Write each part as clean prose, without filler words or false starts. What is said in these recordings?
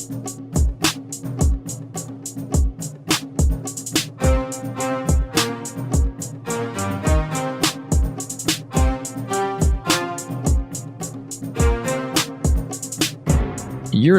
You're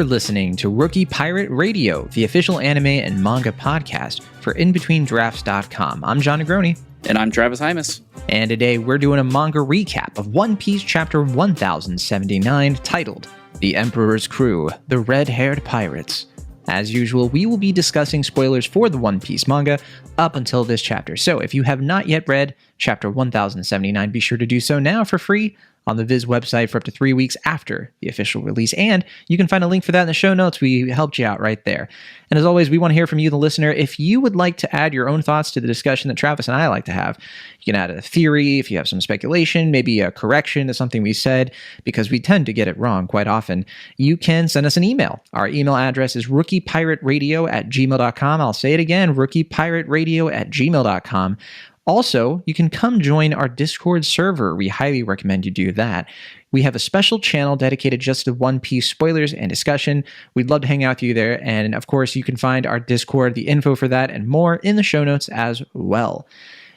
listening to Rookie Pirate Radio, the official anime and manga podcast for InBetweenDrafts.com. I'm John Negroni. And I'm Travis Hymas. And today we're doing a manga recap of One Piece chapter 1079, titled The Emperor's Crew, The Red-Haired Pirates. As usual, we will be discussing spoilers for the One Piece manga up until this chapter. So if you have not yet read chapter 1079, be sure to do so now for free on the Viz website for up to 3 weeks after the official release. And you can find a link for that in the show notes. We helped you out right there. And as always, we want to hear from you, the listener. If you would like to add your own thoughts to the discussion that Travis and I like to have, you can add a theory, if you have some speculation, maybe a correction to something we said, because we tend to get it wrong quite often. You can send us an email. Our email address is rookiepirateradio@gmail.com. I'll say it again, rookiepirateradio@gmail.com. Also, you can come join our Discord server. We highly recommend you do that. We have a special channel dedicated just to One Piece spoilers and discussion. We'd love to hang out with you there. And of course, you can find our Discord, the info for that, and more in the show notes as well.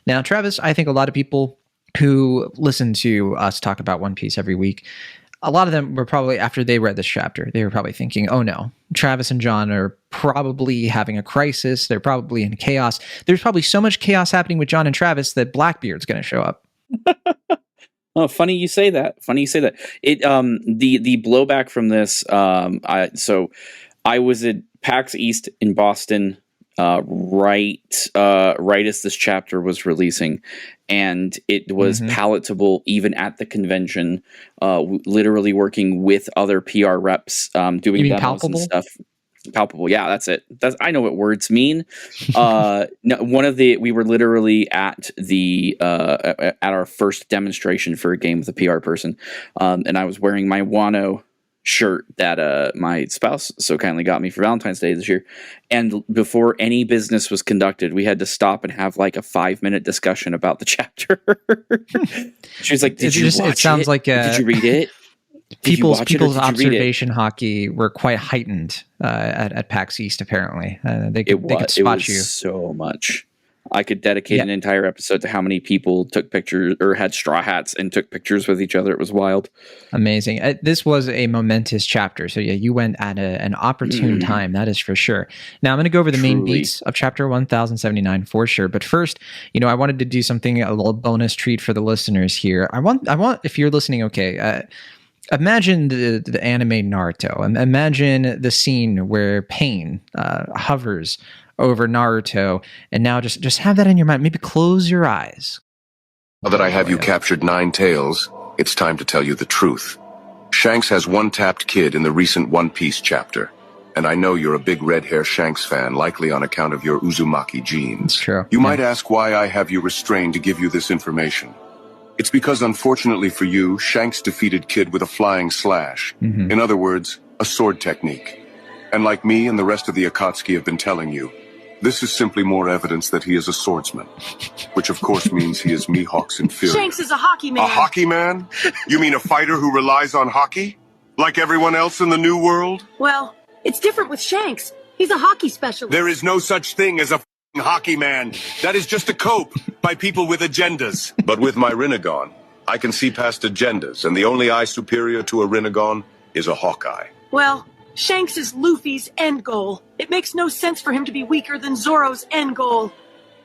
Now, Travis, I think a lot of people who listen to us talk about One Piece every week, a lot of them were probably, after they read this chapter, they were probably thinking, oh no, Travis and John are probably having a crisis. They're probably in chaos. There's probably so much chaos happening with John and Travis that Blackbeard's going to show up. Oh, funny you say that. It the blowback from this. I was at PAX East in Boston, right as this chapter was releasing, and it was palatable even at the convention. Literally working with other PR reps, doing demos and stuff. Palpable, yeah, that's it. I know what words mean. No, we were literally at our first demonstration for a game with a PR person, and I was wearing my Wano shirt that my spouse so kindly got me for Valentine's Day this year. And before any business was conducted, we had to stop and have like a 5-minute discussion about the chapter. She was like, "Did you watch it? It sounds like did you read it?" People's observation hockey were quite heightened at PAX East, apparently. They could spot you. So much. I could dedicate an entire episode to how many people took pictures or had straw hats and took pictures with each other. It was wild. Amazing. This was a momentous chapter. So yeah, you went at an opportune time. That is for sure. Now I'm going to go over the main beats of chapter 1079 for sure. But first, I wanted to do something, a little bonus treat for the listeners here. I want, if you're listening, okay, imagine the anime Naruto. Imagine the scene where Pain hovers over Naruto, and now just have that in your mind. Maybe close your eyes. Now that I have you captured 9 tails, it's time to tell you the truth. Shanks has one tapped kid in the recent One Piece chapter, and I know you're a big red hair Shanks fan, likely on account of your Uzumaki genes. True. You might ask why I have you restrained to give you this information. It's because, unfortunately for you, Shanks defeated Kid with a flying slash. In other words, a sword technique. And like me and the rest of the Akatsuki have been telling you, this is simply more evidence that he is a swordsman. Which of course means he is Mihawk's inferior. Shanks is a hockey man. A hockey man? You mean a fighter who relies on hockey? Like everyone else in the New World? Well, it's different with Shanks. He's a hockey specialist. There is no such thing as a hockey man. That is just a cope by people with agendas. But with my Rinnegan, I can see past agendas, and the only eye superior to a Rinnegan is a Hawkeye. Well, Shanks is Luffy's end goal. It makes no sense for him to be weaker than Zoro's end goal.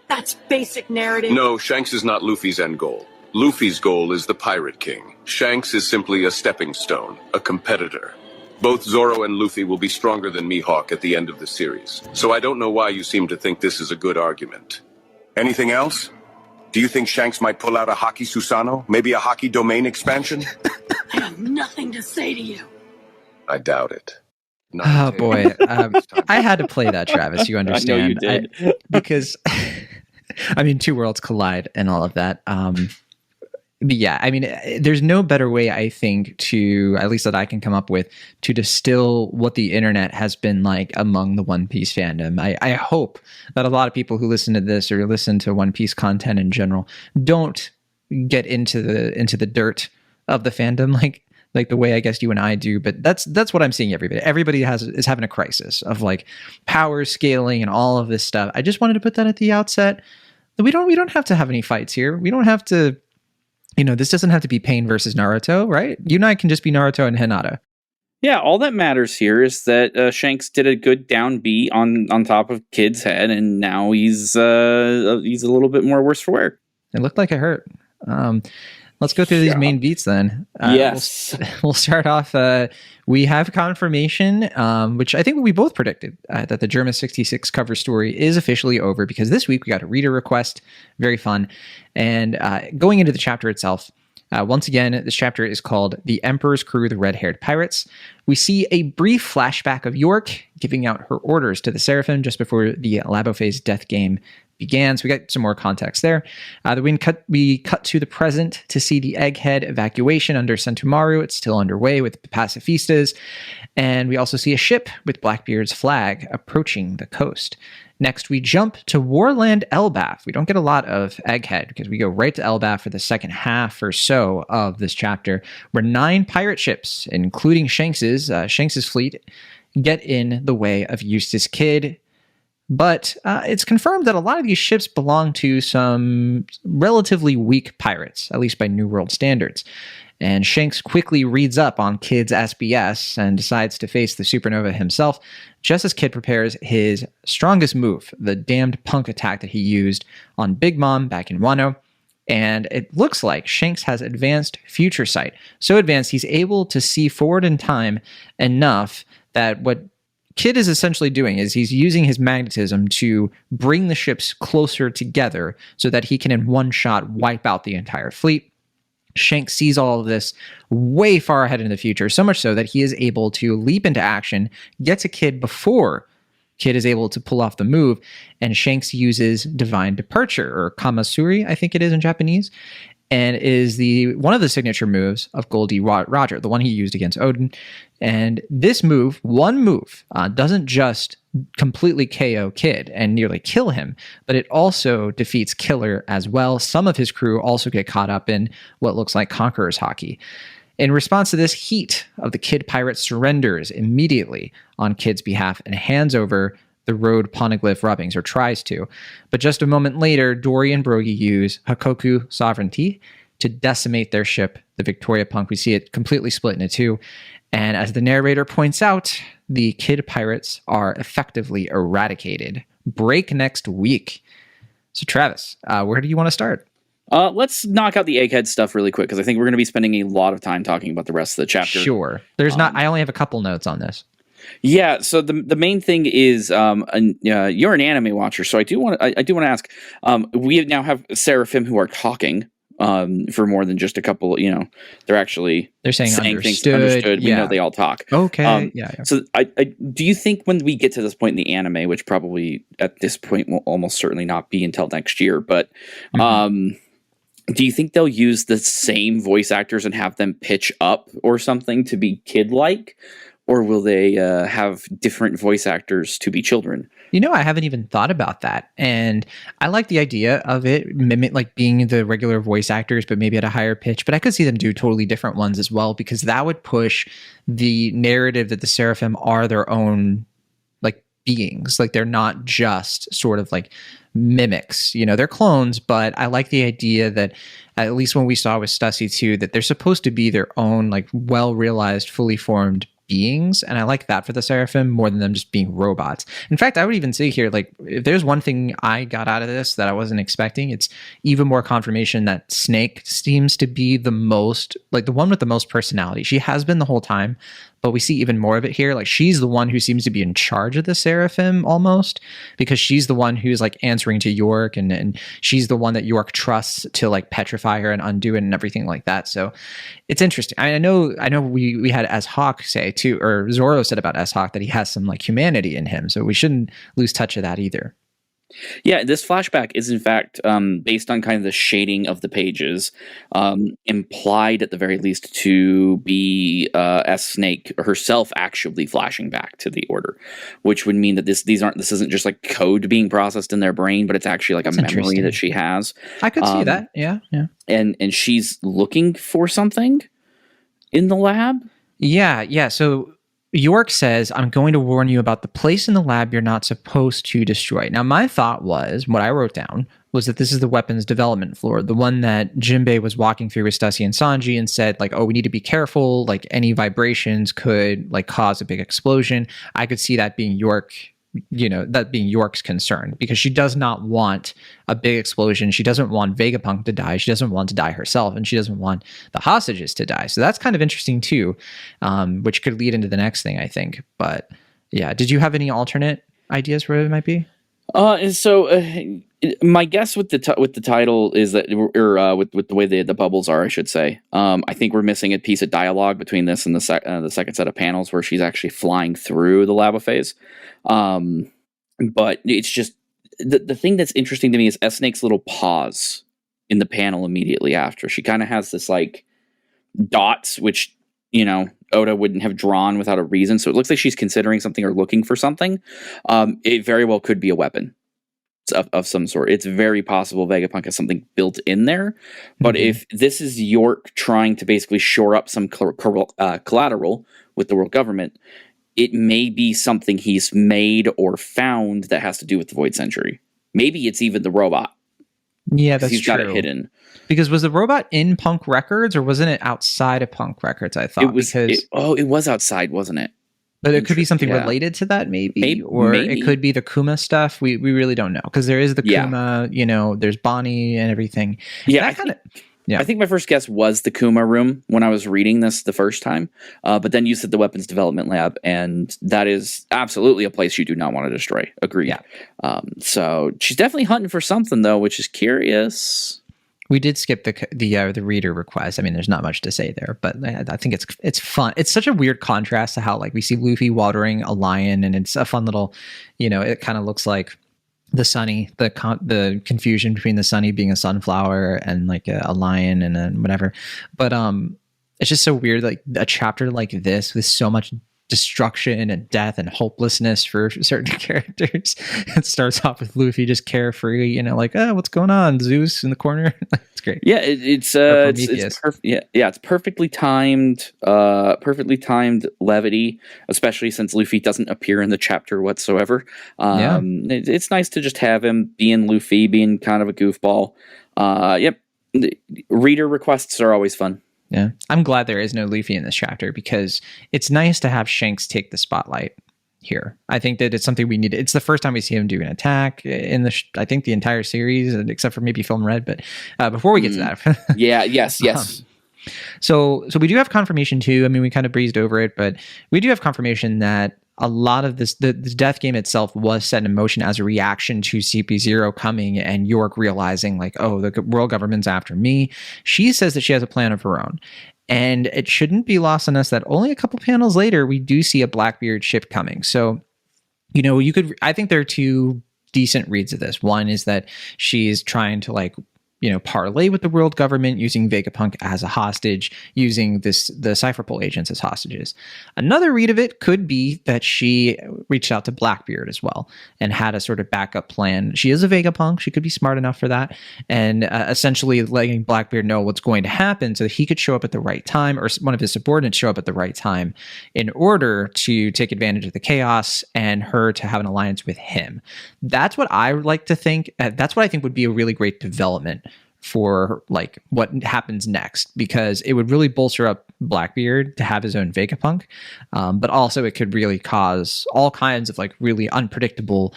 That's basic narrative. No, Shanks is not Luffy's end goal. Luffy's goal is the Pirate King. Shanks is simply a stepping stone, a competitor. Both Zoro and Luffy will be stronger than Mihawk at the end of the series. So I don't know why you seem to think this is a good argument. Anything else? Do you think Shanks might pull out a Haki Susano? Maybe a Haki domain expansion? I have nothing to say to you. I doubt it. Oh boy, I had to play that, Travis. You understand? I know you did. Because I mean, two worlds collide and all of that. But yeah, I mean, there's no better way, I think, to, at least that I can come up with, to distill what the internet has been like among the One Piece fandom. I hope that a lot of people who listen to this or listen to One Piece content in general don't get into the dirt of the fandom. Like, like the way I guess you and I do, but that's what I'm seeing everybody. Everybody is having a crisis of like power scaling and all of this stuff. I just wanted to put that at the outset. That we don't have to have any fights here. We don't have to, this doesn't have to be Pain versus Naruto, right? You and I can just be Naruto and Hinata. Yeah, all that matters here is that Shanks did a good down B on top of Kid's head, and now he's a little bit more worse for wear. It looked like it hurt. Let's go through these main beats then. Yes. We'll start off. We have confirmation, which I think we both predicted, that the Germa 66 cover story is officially over, because this week we got a reader request. Very fun. And going into the chapter itself, once again, this chapter is called The Emperor's Crew, the Red-Haired Pirates. We see a brief flashback of York giving out her orders to the Seraphim just before the Labophase death game began. So we got some more context there. We cut to the present to see the Egghead evacuation under Sentomaru. It's still underway with the pacifistas. And we also see a ship with Blackbeard's flag approaching the coast. Next, we jump to Warland Elbaf. We don't get a lot of Egghead because we go right to Elbaf for the second half or so of this chapter, where 9 pirate ships, including Shanks's fleet, get in the way of Eustace Kid. But it's confirmed that a lot of these ships belong to some relatively weak pirates, at least by New World standards. And Shanks quickly reads up on Kid's SBS and decides to face the supernova himself, just as Kid prepares his strongest move, the damned punk attack that he used on Big Mom back in Wano. And it looks like Shanks has advanced future sight. So advanced, he's able to see forward in time enough that what Kid is essentially doing is he's using his magnetism to bring the ships closer together so that he can in one shot wipe out the entire fleet. Shanks sees all of this way far ahead in the future, so much so that he is able to leap into action, get to Kid before Kid is able to pull off the move, and Shanks uses Divine Departure, or Kamasuri, I think it is in Japanese, and is one of the signature moves of Goldie Roger, the one he used against Odin. And this move, one move, doesn't just completely KO Kid and nearly kill him, but it also defeats Killer as well. Some of his crew also get caught up in what looks like Conqueror's Hockey. In response to this, Heat of the Kid Pirate surrenders immediately on Kid's behalf and hands over the road poneglyph rubbings, or tries to. But just a moment later, Dory and Brogy use Hakoku Sovereignty to decimate their ship, the Victoria Punk. We see it completely split into two. And as the narrator points out, the Kid Pirates are effectively eradicated. Break next week. So Travis, where do you want to start? Let's knock out the Egghead stuff really quick, because I think we're going to be spending a lot of time talking about the rest of the chapter. Sure. I only have a couple notes on this. Yeah, so the main thing is you're an anime watcher, so I do want to ask. We now have Seraphim who are talking for more than just a couple. They're saying understood. Things understood. Yeah. We know they all talk. Okay. Yeah. So do you think when we get to this point in the anime, which probably at this point will almost certainly not be until next year, but do you think they'll use the same voice actors and have them pitch up or something to be kid-like? Or will they have different voice actors to be children? I haven't even thought about that. And I like the idea of it being the regular voice actors, but maybe at a higher pitch. But I could see them do totally different ones as well, because that would push the narrative that the Seraphim are their own beings. They're not just sort of mimics. They're clones, but I like the idea that, at least when we saw with Stussy too, that they're supposed to be their own well-realized, fully formed beings, and I like that for the Seraphim more than them just being robots. In fact, I would even say here, if there's one thing I got out of this that I wasn't expecting, it's even more confirmation that Snake seems to be the most, the one with the most personality. She has been the whole time, but we see even more of it here. She's the one who seems to be in charge of the Seraphim almost, because she's the one who's answering to York, and she's the one that York trusts to petrify her and undo it and everything like that. So it's interesting. I know we had S-Hawk say too, or Zoro said about S-Hawk that he has some humanity in him. So we shouldn't lose touch of that either. Yeah, this flashback is in fact based on kind of the shading of the pages, implied at the very least to be S-Snake herself actually flashing back to the Order, which would mean that this isn't just code being processed in their brain, but it's actually a memory that she has. I could see that. Yeah. And she's looking for something. in the lab? Yeah. So York says, I'm going to warn you about the place in the lab you're not supposed to destroy. Now, my thought was, what I wrote down was that this is the weapons development floor, the one that Jinbei was walking through with Stussy and Sanji and said, like, oh, we need to be careful. Like, any vibrations could, like, cause a big explosion. I could see that being York, that being York's concern, because she does not want a big explosion. She doesn't want Vegapunk to die. She doesn't want to die herself, and she doesn't want the hostages to die. So that's kind of interesting too, which could lead into the next thing, I think. But yeah, did you have any alternate ideas where it might be? My guess with the title is that, or with the way the bubbles are, I should say. I think we're missing a piece of dialogue between this and the second set of panels where she's actually flying through the lava phase. But it's just the thing that's interesting to me is S Snake's little pause in the panel immediately after. She kind of has this like dots, which Oda wouldn't have drawn without a reason. So it looks like she's considering something or looking for something. It very well could be a weapon of some sort. It's very possible Vegapunk has something built in there. But if this is York trying to basically shore up some collateral with the world government, it may be something he's made or found that has to do with the Void Century. Maybe it's even the robot. Yeah, that's he's true. Got it hidden. Because was the robot in Punk Records or wasn't it outside of Punk Records? I thought it was outside, wasn't it? But it could be something related to that, maybe. It could be the Kuma stuff. We really don't know, because there is the Kuma. There's Bonnie and everything. Yeah, I think my first guess was the Kuma room when I was reading this the first time. But then you said the weapons development lab, and that is absolutely a place you do not want to destroy. Agreed. Yeah. So she's definitely hunting for something, though, which is curious. We did skip the reader request. I mean, there's not much to say there, but I think it's fun. It's such a weird contrast to how, like, we see Luffy watering a lion, and it's a fun little, it kind of looks like the Sunny, the confusion between the Sunny being a sunflower and like a lion and then whatever. But it's just so weird, like a chapter like this with so much destruction and death and hopelessness for certain characters. It starts off with Luffy just carefree, like, oh, what's going on, Zeus in the corner. It's great. Yeah, it's perfect. Yeah, it's perfectly timed levity, especially since Luffy doesn't appear in the chapter whatsoever. It's nice to just have him being Luffy, being kind of a goofball. Yep, reader requests are always fun. Yeah, I'm glad there is no Luffy in this chapter, because it's nice to have Shanks take the spotlight here. I think that it's something we need. It's the first time we see him do an attack in I think the entire series, except for maybe Film Red. But before we get to that, yes. So we do have confirmation too. I mean, we kind of breezed over it, but we do have confirmation that a lot of this, the death game itself was set in motion as a reaction to CP0 coming and York realizing, like, oh, the world government's after me. She says that she has a plan of her own. And it shouldn't be lost on us that only a couple panels later, we do see a Blackbeard ship coming. So, I think there are two decent reads of this. One is that she's trying to, like, parlay with the world government using Vegapunk as a hostage, using the Cypherpole agents as hostages. Another read of it could be that she reached out to Blackbeard as well and had a sort of backup plan. She is a Vegapunk. She could be smart enough for that. And essentially letting Blackbeard know what's going to happen so that he could show up at the right time, or one of his subordinates show up at the right time, in order to take advantage of the chaos and her to have an alliance with him. That's what I like to think. That's what I think would be a really great development for, like, what happens next, because it would really bolster up Blackbeard to have his own Vegapunk, but also it could really cause all kinds of, like, really unpredictable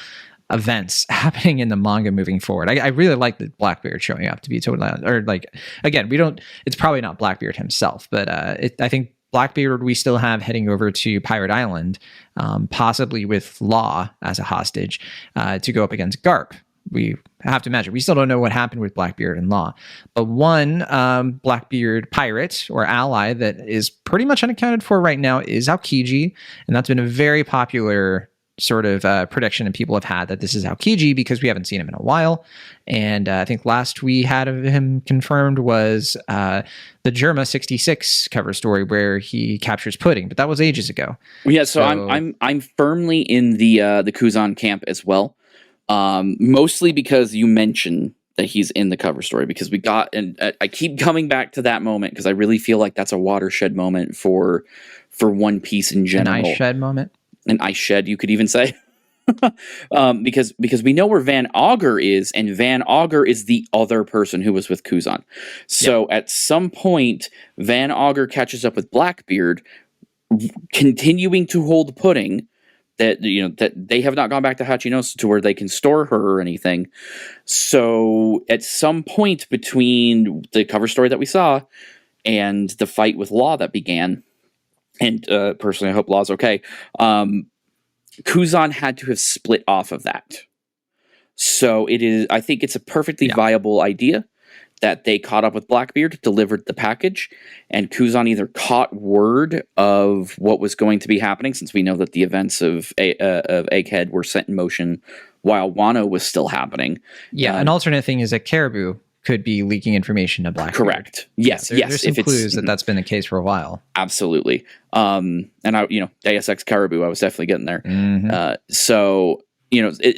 events happening in the manga moving forward. I really like the Blackbeard showing up, to be totally honest. Or, like, again, it's probably not Blackbeard himself, but I think Blackbeard we still have heading over to Pirate Island, possibly with Law as a hostage, to go up against Garp. We have to imagine. We still don't know what happened with Blackbeard and Law. But one Blackbeard pirate or ally that is pretty much unaccounted for right now is Aokiji. And that's been a very popular sort of prediction that people have had, that this is Aokiji, because we haven't seen him in a while. And I think last we had of him confirmed was the Germa 66 cover story where he captures Pudding, but that was ages ago. Yeah, so I'm firmly in the Kuzan camp as well. Mostly because you mentioned that he's in the cover story, because we got, and I keep coming back to that moment because I really feel like that's a watershed moment for One Piece in general. An ice shed moment. An ice shed, you could even say. Because we know where Van Augur is, and Van Augur is the other person who was with Kuzan. So at some point, Van Augur catches up with Blackbeard, continuing to hold Pudding. That that they have not gone back to Hachinosu to where they can store her or anything. So at some point between the cover story that we saw and the fight with Law that began, and personally I hope Law's okay, Kuzan had to have split off of that. So I think it's a perfectly viable idea that they caught up with Blackbeard, delivered the package, and Kuzan either caught word of what was going to be happening, since we know that the events of Egghead were set in motion while Wano was still happening. Yeah, an alternate thing is that Caribou could be leaking information to Blackbeard. Correct. Yes, yes. There's some clues that's been the case for a while. Absolutely. And Deus Ex Caribou, I was definitely getting there. Mm-hmm. So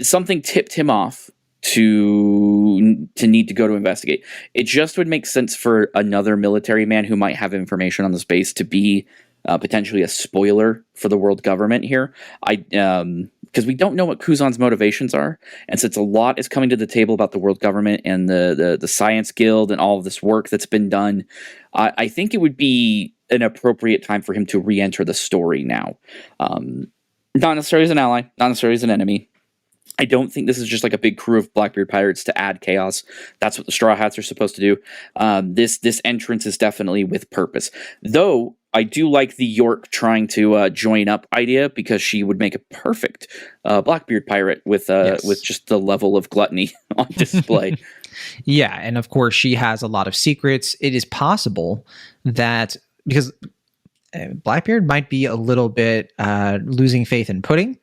something tipped him off to need to go to investigate. It just would make sense for another military man who might have information on this base to be potentially a spoiler for the world government here. Because we don't know what Kuzan's motivations are, and since a lot is coming to the table about the world government and the Science Guild and all of this work that's been done, I think it would be an appropriate time for him to re-enter the story now. Not necessarily as an ally, not necessarily as an enemy. I don't think this is just like a big crew of Blackbeard pirates to add chaos. That's what the Straw Hats are supposed to do. This entrance is definitely with purpose. Though, I do like the York trying to join up idea, because she would make a perfect Blackbeard pirate with just the level of gluttony on display. Yeah, and of course she has a lot of secrets. It is possible that, because Blackbeard might be a little bit losing faith in Pudding,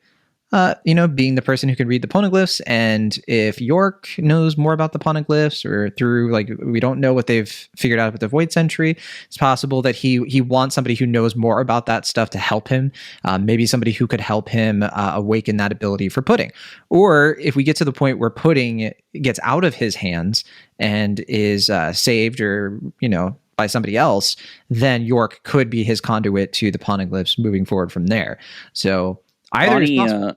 being the person who can read the poneglyphs, and if York knows more about the poneglyphs, or through, like, we don't know what they've figured out with the Void Sentry, it's possible that he wants somebody who knows more about that stuff to help him, maybe somebody who could help him awaken that ability for Pudding. Or if we get to the point where Pudding gets out of his hands and is saved, or by somebody else, then York could be his conduit to the poneglyphs moving forward from there. So either is possible.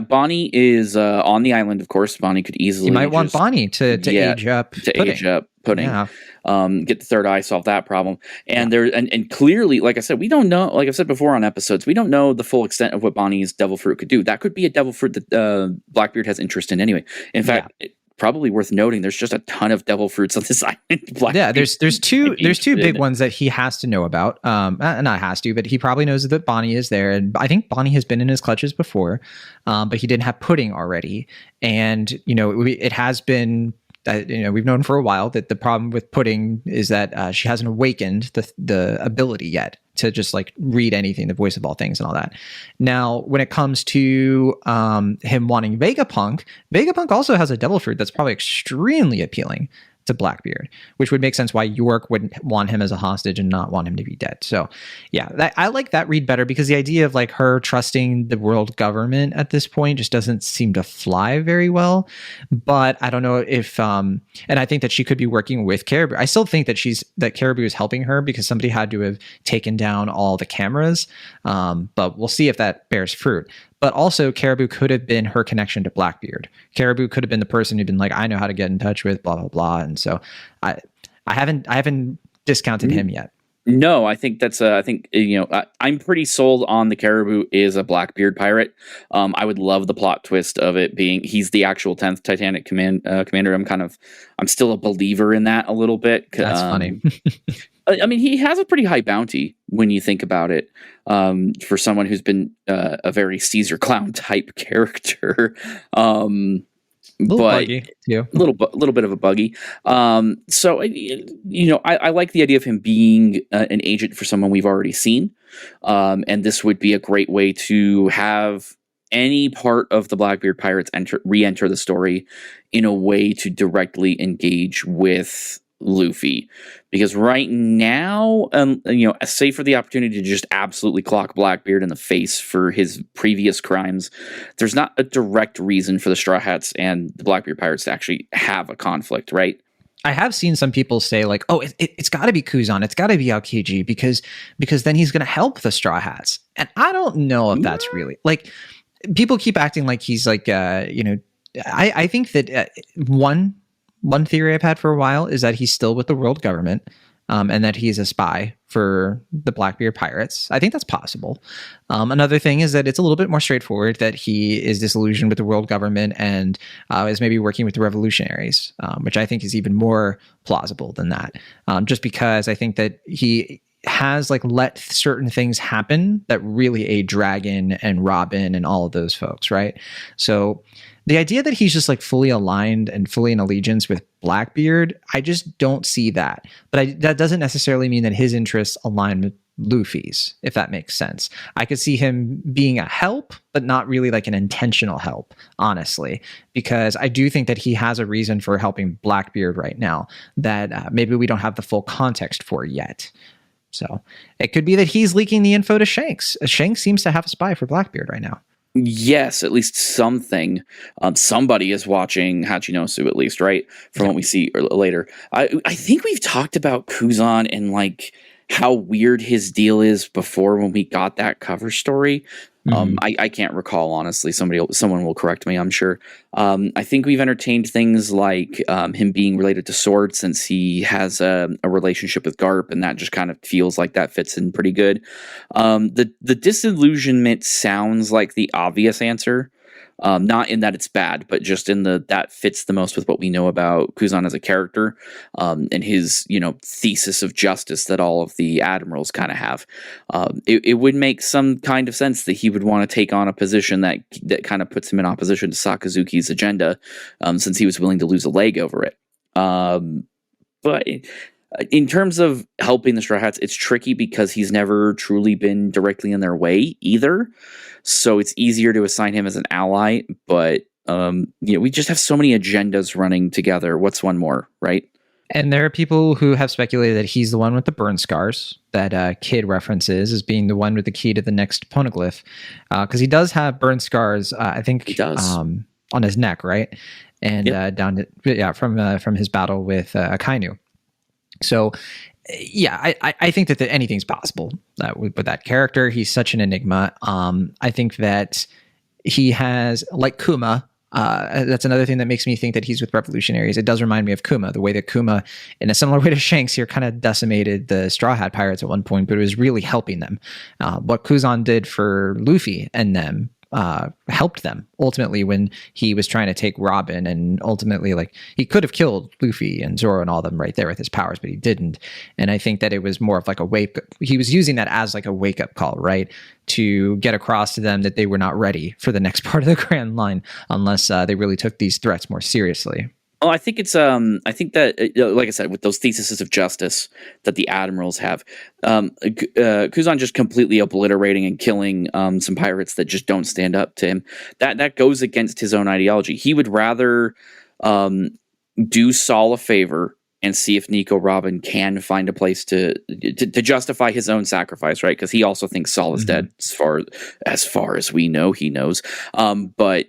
Bonnie is on the island, of course. Bonnie could easily. You might want Bonnie to age up Pudding. Age up Pudding. Yeah. Get the third eye, solve that problem. And and clearly, like I said, we don't know. Like I've said before on episodes, we don't know the full extent of what Bonnie's devil fruit could do. That could be a devil fruit that Blackbeard has interest in anyway. In fact. Probably worth noting, there's just a ton of devil fruits on this island. There's two big ones that he has to know about. Not has to, but he probably knows that Bonnie is there, and I think Bonnie has been in his clutches before, but he didn't have Pudding already. And it has been. We've known for a while that the problem with Pudding is that she hasn't awakened the ability yet to just like read anything, the voice of all things and all that. Now, when it comes to him wanting Vegapunk also has a devil fruit that's probably extremely appealing to Blackbeard, which would make sense why York wouldn't want him as a hostage and not want him to be dead. So yeah, I like that read better, because the idea of like her trusting the world government at this point just doesn't seem to fly very well. But I don't know if and I think that she could be working with Caribou. I still think that Caribou is helping her, because somebody had to have taken down all the cameras. But we'll see if that bears fruit. But also, Caribou could have been her connection to Blackbeard. Caribou could have been the person who'd been like, I know how to get in touch with blah blah blah. And so I haven't discounted him yet. No, I think that's I'm pretty sold on the Caribou is a Blackbeard pirate. I would love the plot twist of it being he's the actual 10th Titanic commander. I'm still a believer in that a little bit. That's funny. I mean, he has a pretty high bounty when you think about it, for someone who's been a very Caesar clown type character. Buggy, too. A little bit of a buggy. So I like the idea of him being an agent for someone we've already seen, and this would be a great way to have any part of the Blackbeard Pirates re-enter the story in a way to directly engage with Luffy, because right now, save for the opportunity to just absolutely clock Blackbeard in the face for his previous crimes, there's not a direct reason for the Straw Hats and the Blackbeard Pirates to actually have a conflict, right? I have seen some people say like, oh, it's got to be Kuzan, it's got to be Aokiji because then he's going to help the Straw Hats, and I don't know if that's really like. People keep acting like he's like, I think that one theory I've had for a while is that he's still with the world government, and that he's a spy for the Blackbeard Pirates. I think that's possible. Another thing is that it's a little bit more straightforward that he is disillusioned with the world government and is maybe working with the revolutionaries, which I think is even more plausible than that. Just because I think that he has like let certain things happen that really aid Dragon and Robin and all of those folks, right? So the idea that he's just like fully aligned and fully in allegiance with Blackbeard, I just don't see that. But that doesn't necessarily mean that his interests align with Luffy's, if that makes sense. I could see him being a help, but not really like an intentional help, honestly, because I do think that he has a reason for helping Blackbeard right now that maybe we don't have the full context for yet. So it could be that he's leaking the info to Shanks. Shanks seems to have a spy for Blackbeard right now. Yes, at least something. Somebody is watching Hachinosu, at least, right? From what we see later. I think we've talked about Kuzan and like how weird his deal is before when we got that cover story. I can't recall, honestly. Someone will correct me, I'm sure. I think we've entertained things like him being related to Sword, since he has a relationship with Garp, and that just kind of feels like that fits in pretty good. The disillusionment sounds like the obvious answer. Not in that it's bad, but just in that fits the most with what we know about Kuzan as a character, and his, thesis of justice that all of the admirals kind of have. It would make some kind of sense that he would want to take on a position that kind of puts him in opposition to Sakazuki's agenda, since he was willing to lose a leg over it. But in terms of helping the Straw Hats, it's tricky because he's never truly been directly in their way either. So it's easier to assign him as an ally, but we just have so many agendas running together. What's one more, right? And there are people who have speculated that he's the one with the burn scars that Kid references as being the one with the key to the next poneglyph, because he does have burn scars. I think he does on his neck, right, and down from his battle with Akainu. So. Yeah, I think that anything's possible with that character. He's such an enigma. I think that he has, like Kuma, that's another thing that makes me think that he's with revolutionaries. It does remind me of Kuma, the way that Kuma, in a similar way to Shanks here, kind of decimated the Straw Hat Pirates at one point, but it was really helping them. What Kuzan did for Luffy and them helped them ultimately when he was trying to take Robin, and ultimately like he could have killed Luffy and Zoro and all of them right there with his powers, but he didn't. And I think that it was more of like he was using that as like a wake up call, right? To get across to them that they were not ready for the next part of the Grand Line unless they really took these threats more seriously. Oh, I think it's. I think that, like I said, with those theses of justice that the admirals have, Kuzan just completely obliterating and killing some pirates that just don't stand up to him. That goes against his own ideology. He would rather do Saul a favor and see if Nico Robin can find a place to justify his own sacrifice, right? Because he also thinks Saul is dead, as far as we know, he knows. But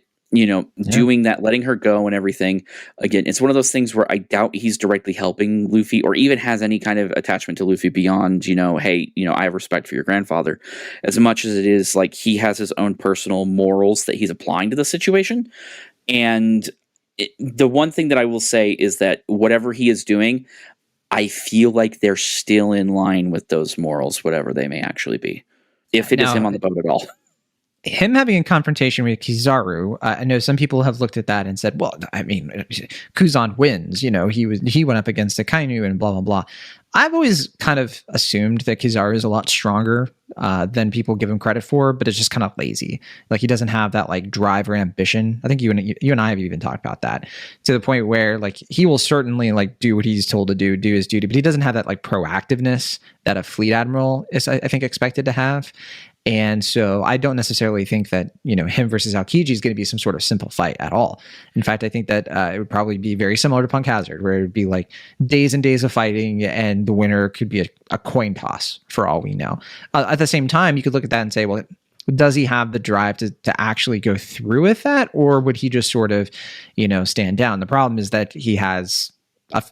doing that, letting her go and everything. Again, it's one of those things where I doubt he's directly helping Luffy or even has any kind of attachment to Luffy beyond, hey, I have respect for your grandfather, as much as it is like he has his own personal morals that he's applying to the situation. And the one thing that I will say is that whatever he is doing, I feel like they're still in line with those morals, whatever they may actually be, if it is him on the boat at all. Him having a confrontation with Kizaru, I know some people have looked at that and said, well, I mean, Kuzan wins, he went up against Akainu and blah, blah, blah. I've always kind of assumed that Kizaru is a lot stronger than people give him credit for, but it's just kind of lazy. Like he doesn't have that like drive or ambition. I think you and I have even talked about that, to the point where like he will certainly like do what he's told to do his duty, but he doesn't have that like proactiveness that a fleet admiral is, I think, expected to have. And so I don't necessarily think that, him versus Aokiji is going to be some sort of simple fight at all. In fact, I think that it would probably be very similar to Punk Hazard, where it would be like days and days of fighting, and the winner could be a coin toss for all we know. At the same time, you could look at that and say, well, does he have the drive to actually go through with that? Or would he just sort of, stand down? The problem is that he has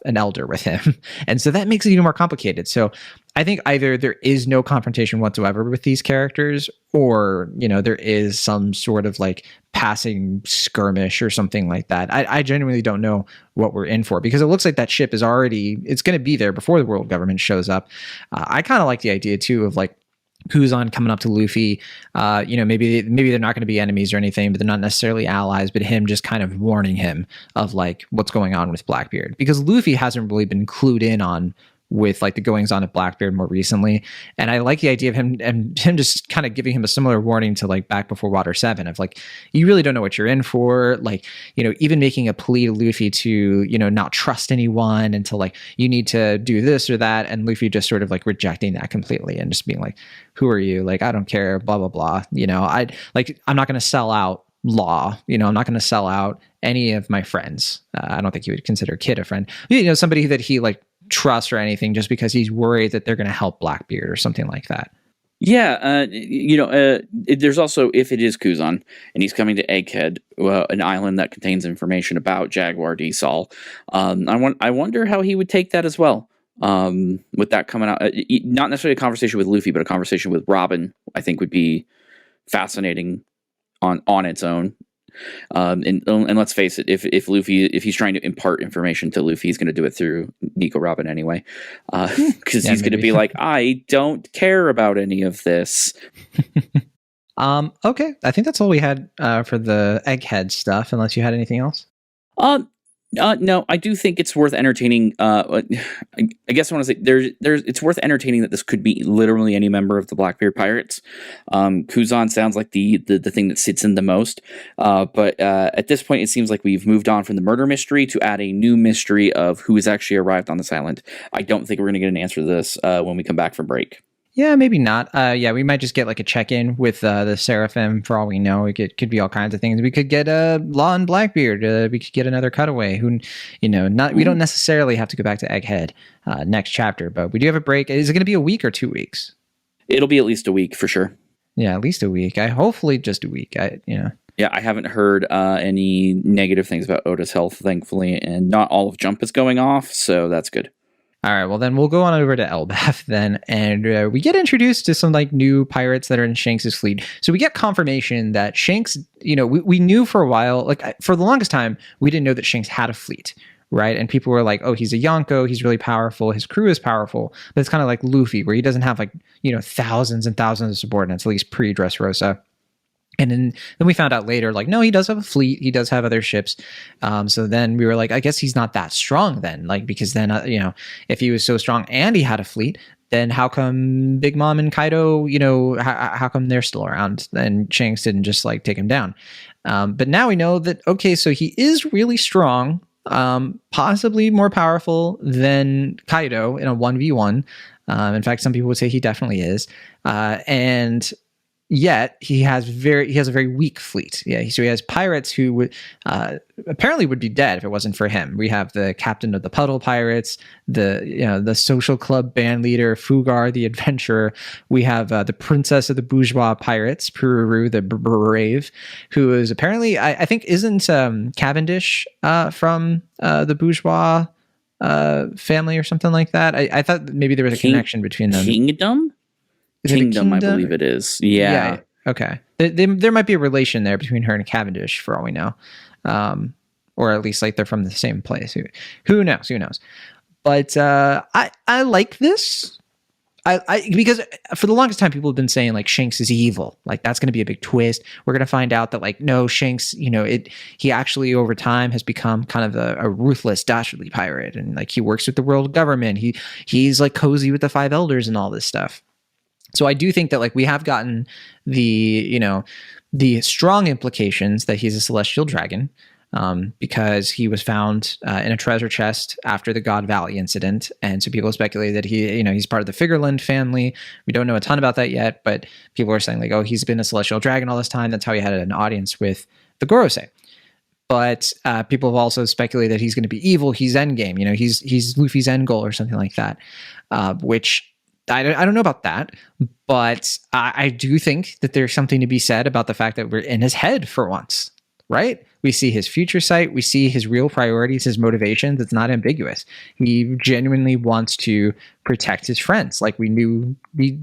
an elder with him. And so that makes it even more complicated. So I think either there is no confrontation whatsoever with these characters, or, there is some sort of like passing skirmish or something like that. I genuinely don't know what we're in for, because it looks like that ship is it's going to be there before the world government shows up. I kind of like the idea too of like Kuzan coming up to Luffy, maybe they're not going to be enemies or anything, but they're not necessarily allies, but him just kind of warning him of like what's going on with Blackbeard, because Luffy hasn't really been clued in on with like the goings on of Blackbeard more recently. And I like the idea of him just kind of giving him a similar warning to like back before Water 7 of like, you really don't know what you're in for. Like, even making a plea to Luffy to, not trust anyone until like you need to do this or that. And Luffy just sort of like rejecting that completely and just being like, who are you? Like, I don't care, blah, blah, blah. I'm not going to sell out law. I'm not going to sell out any of my friends. I don't think he would consider Kid a friend. Somebody that he like trust or anything, just because he's worried that they're going to help Blackbeard or something like that. Yeah, there's also, if it is Kuzan and he's coming to Egghead, an island that contains information about Jaguar D. Sol, I wonder how he would take that as well. With that coming out, not necessarily a conversation with Luffy, but a conversation with Robin, I think would be fascinating on its own. And let's face it, if he's trying to impart information to Luffy, he's going to do it through Nico Robin anyway, because he's going to be like, I don't care about any of this. Okay, I think that's all we had for the Egghead stuff, unless you had anything else. No, I do think it's worth entertaining. I guess I want to say it's worth entertaining that this could be literally any member of the Blackbeard Pirates. Kuzan sounds like the thing that sits in the most. But at this point, it seems like we've moved on from the murder mystery to add a new mystery of who has actually arrived on this island. I don't think we're going to get an answer to this when we come back from break. Yeah, maybe not. We might just get like a check-in with the Seraphim for all we know. It could be all kinds of things. We could get Law and Blackbeard. We could get another cutaway. We don't necessarily have to go back to Egghead next chapter, but we do have a break. Is it going to be a week or 2 weeks? It'll be at least a week for sure. Yeah, at least a week. Hopefully just a week. Yeah, I haven't heard any negative things about Oda's health, thankfully, and not all of Jump is going off, so that's good. All right, well then we'll go on over to Elbaf then, and we get introduced to some like new pirates that are in Shanks' fleet. So we get confirmation that Shanks, we knew for a while, like for the longest time, we didn't know that Shanks had a fleet, right? And people were like, oh, he's a Yonko, he's really powerful, his crew is powerful, but it's kind of like Luffy, where he doesn't have like, thousands and thousands of subordinates, at least pre-Dressrosa. And then we found out later, like, no, he does have a fleet. He does have other ships. So then we were like, I guess he's not that strong then. Like, because then, if he was so strong and he had a fleet, then how come Big Mom and Kaido, how come they're still around? And Shanks didn't just like take him down. But now we know that, okay, so he is really strong, possibly more powerful than Kaido in a 1v1. In fact, some people would say he definitely is. And yet he has a very weak fleet. Yeah, so he has pirates who would apparently would be dead if it wasn't for him. We have the captain of the Puddle Pirates, the social club band leader Fugar the Adventurer. We have the princess of the Bourgeois Pirates, Pururu the Brave, who is apparently I think isn't Cavendish from the Bourgeois family or something like that. I thought maybe there was a connection between them. Kingdom, I believe it is. Yeah. Okay. There might be a relation there between her and Cavendish, for all we know, or at least like they're from the same place. Who knows? Who knows? But I like this. Because for the longest time people have been saying like Shanks is evil. Like that's going to be a big twist. We're going to find out that like no, Shanks, he actually over time has become kind of a ruthless, dastardly pirate, and like he works with the world government. He's like cozy with the Five Elders and all this stuff. So I do think that like we have gotten the strong implications that he's a celestial dragon. because he was found in a treasure chest after the God Valley incident. And so people speculate that he's part of the Figureland family. We don't know a ton about that yet, but people are saying like, oh, he's been a celestial dragon all this time. That's how he had an audience with the Gorosei. But people have also speculated that he's going to be evil. He's Endgame. He's Luffy's end goal or something like that, which I don't know about that. But I do think that there's something to be said about the fact that we're in his head for once, right? We see his future sight. We see his real priorities, his motivations. It's not ambiguous. He genuinely wants to protect his friends, like we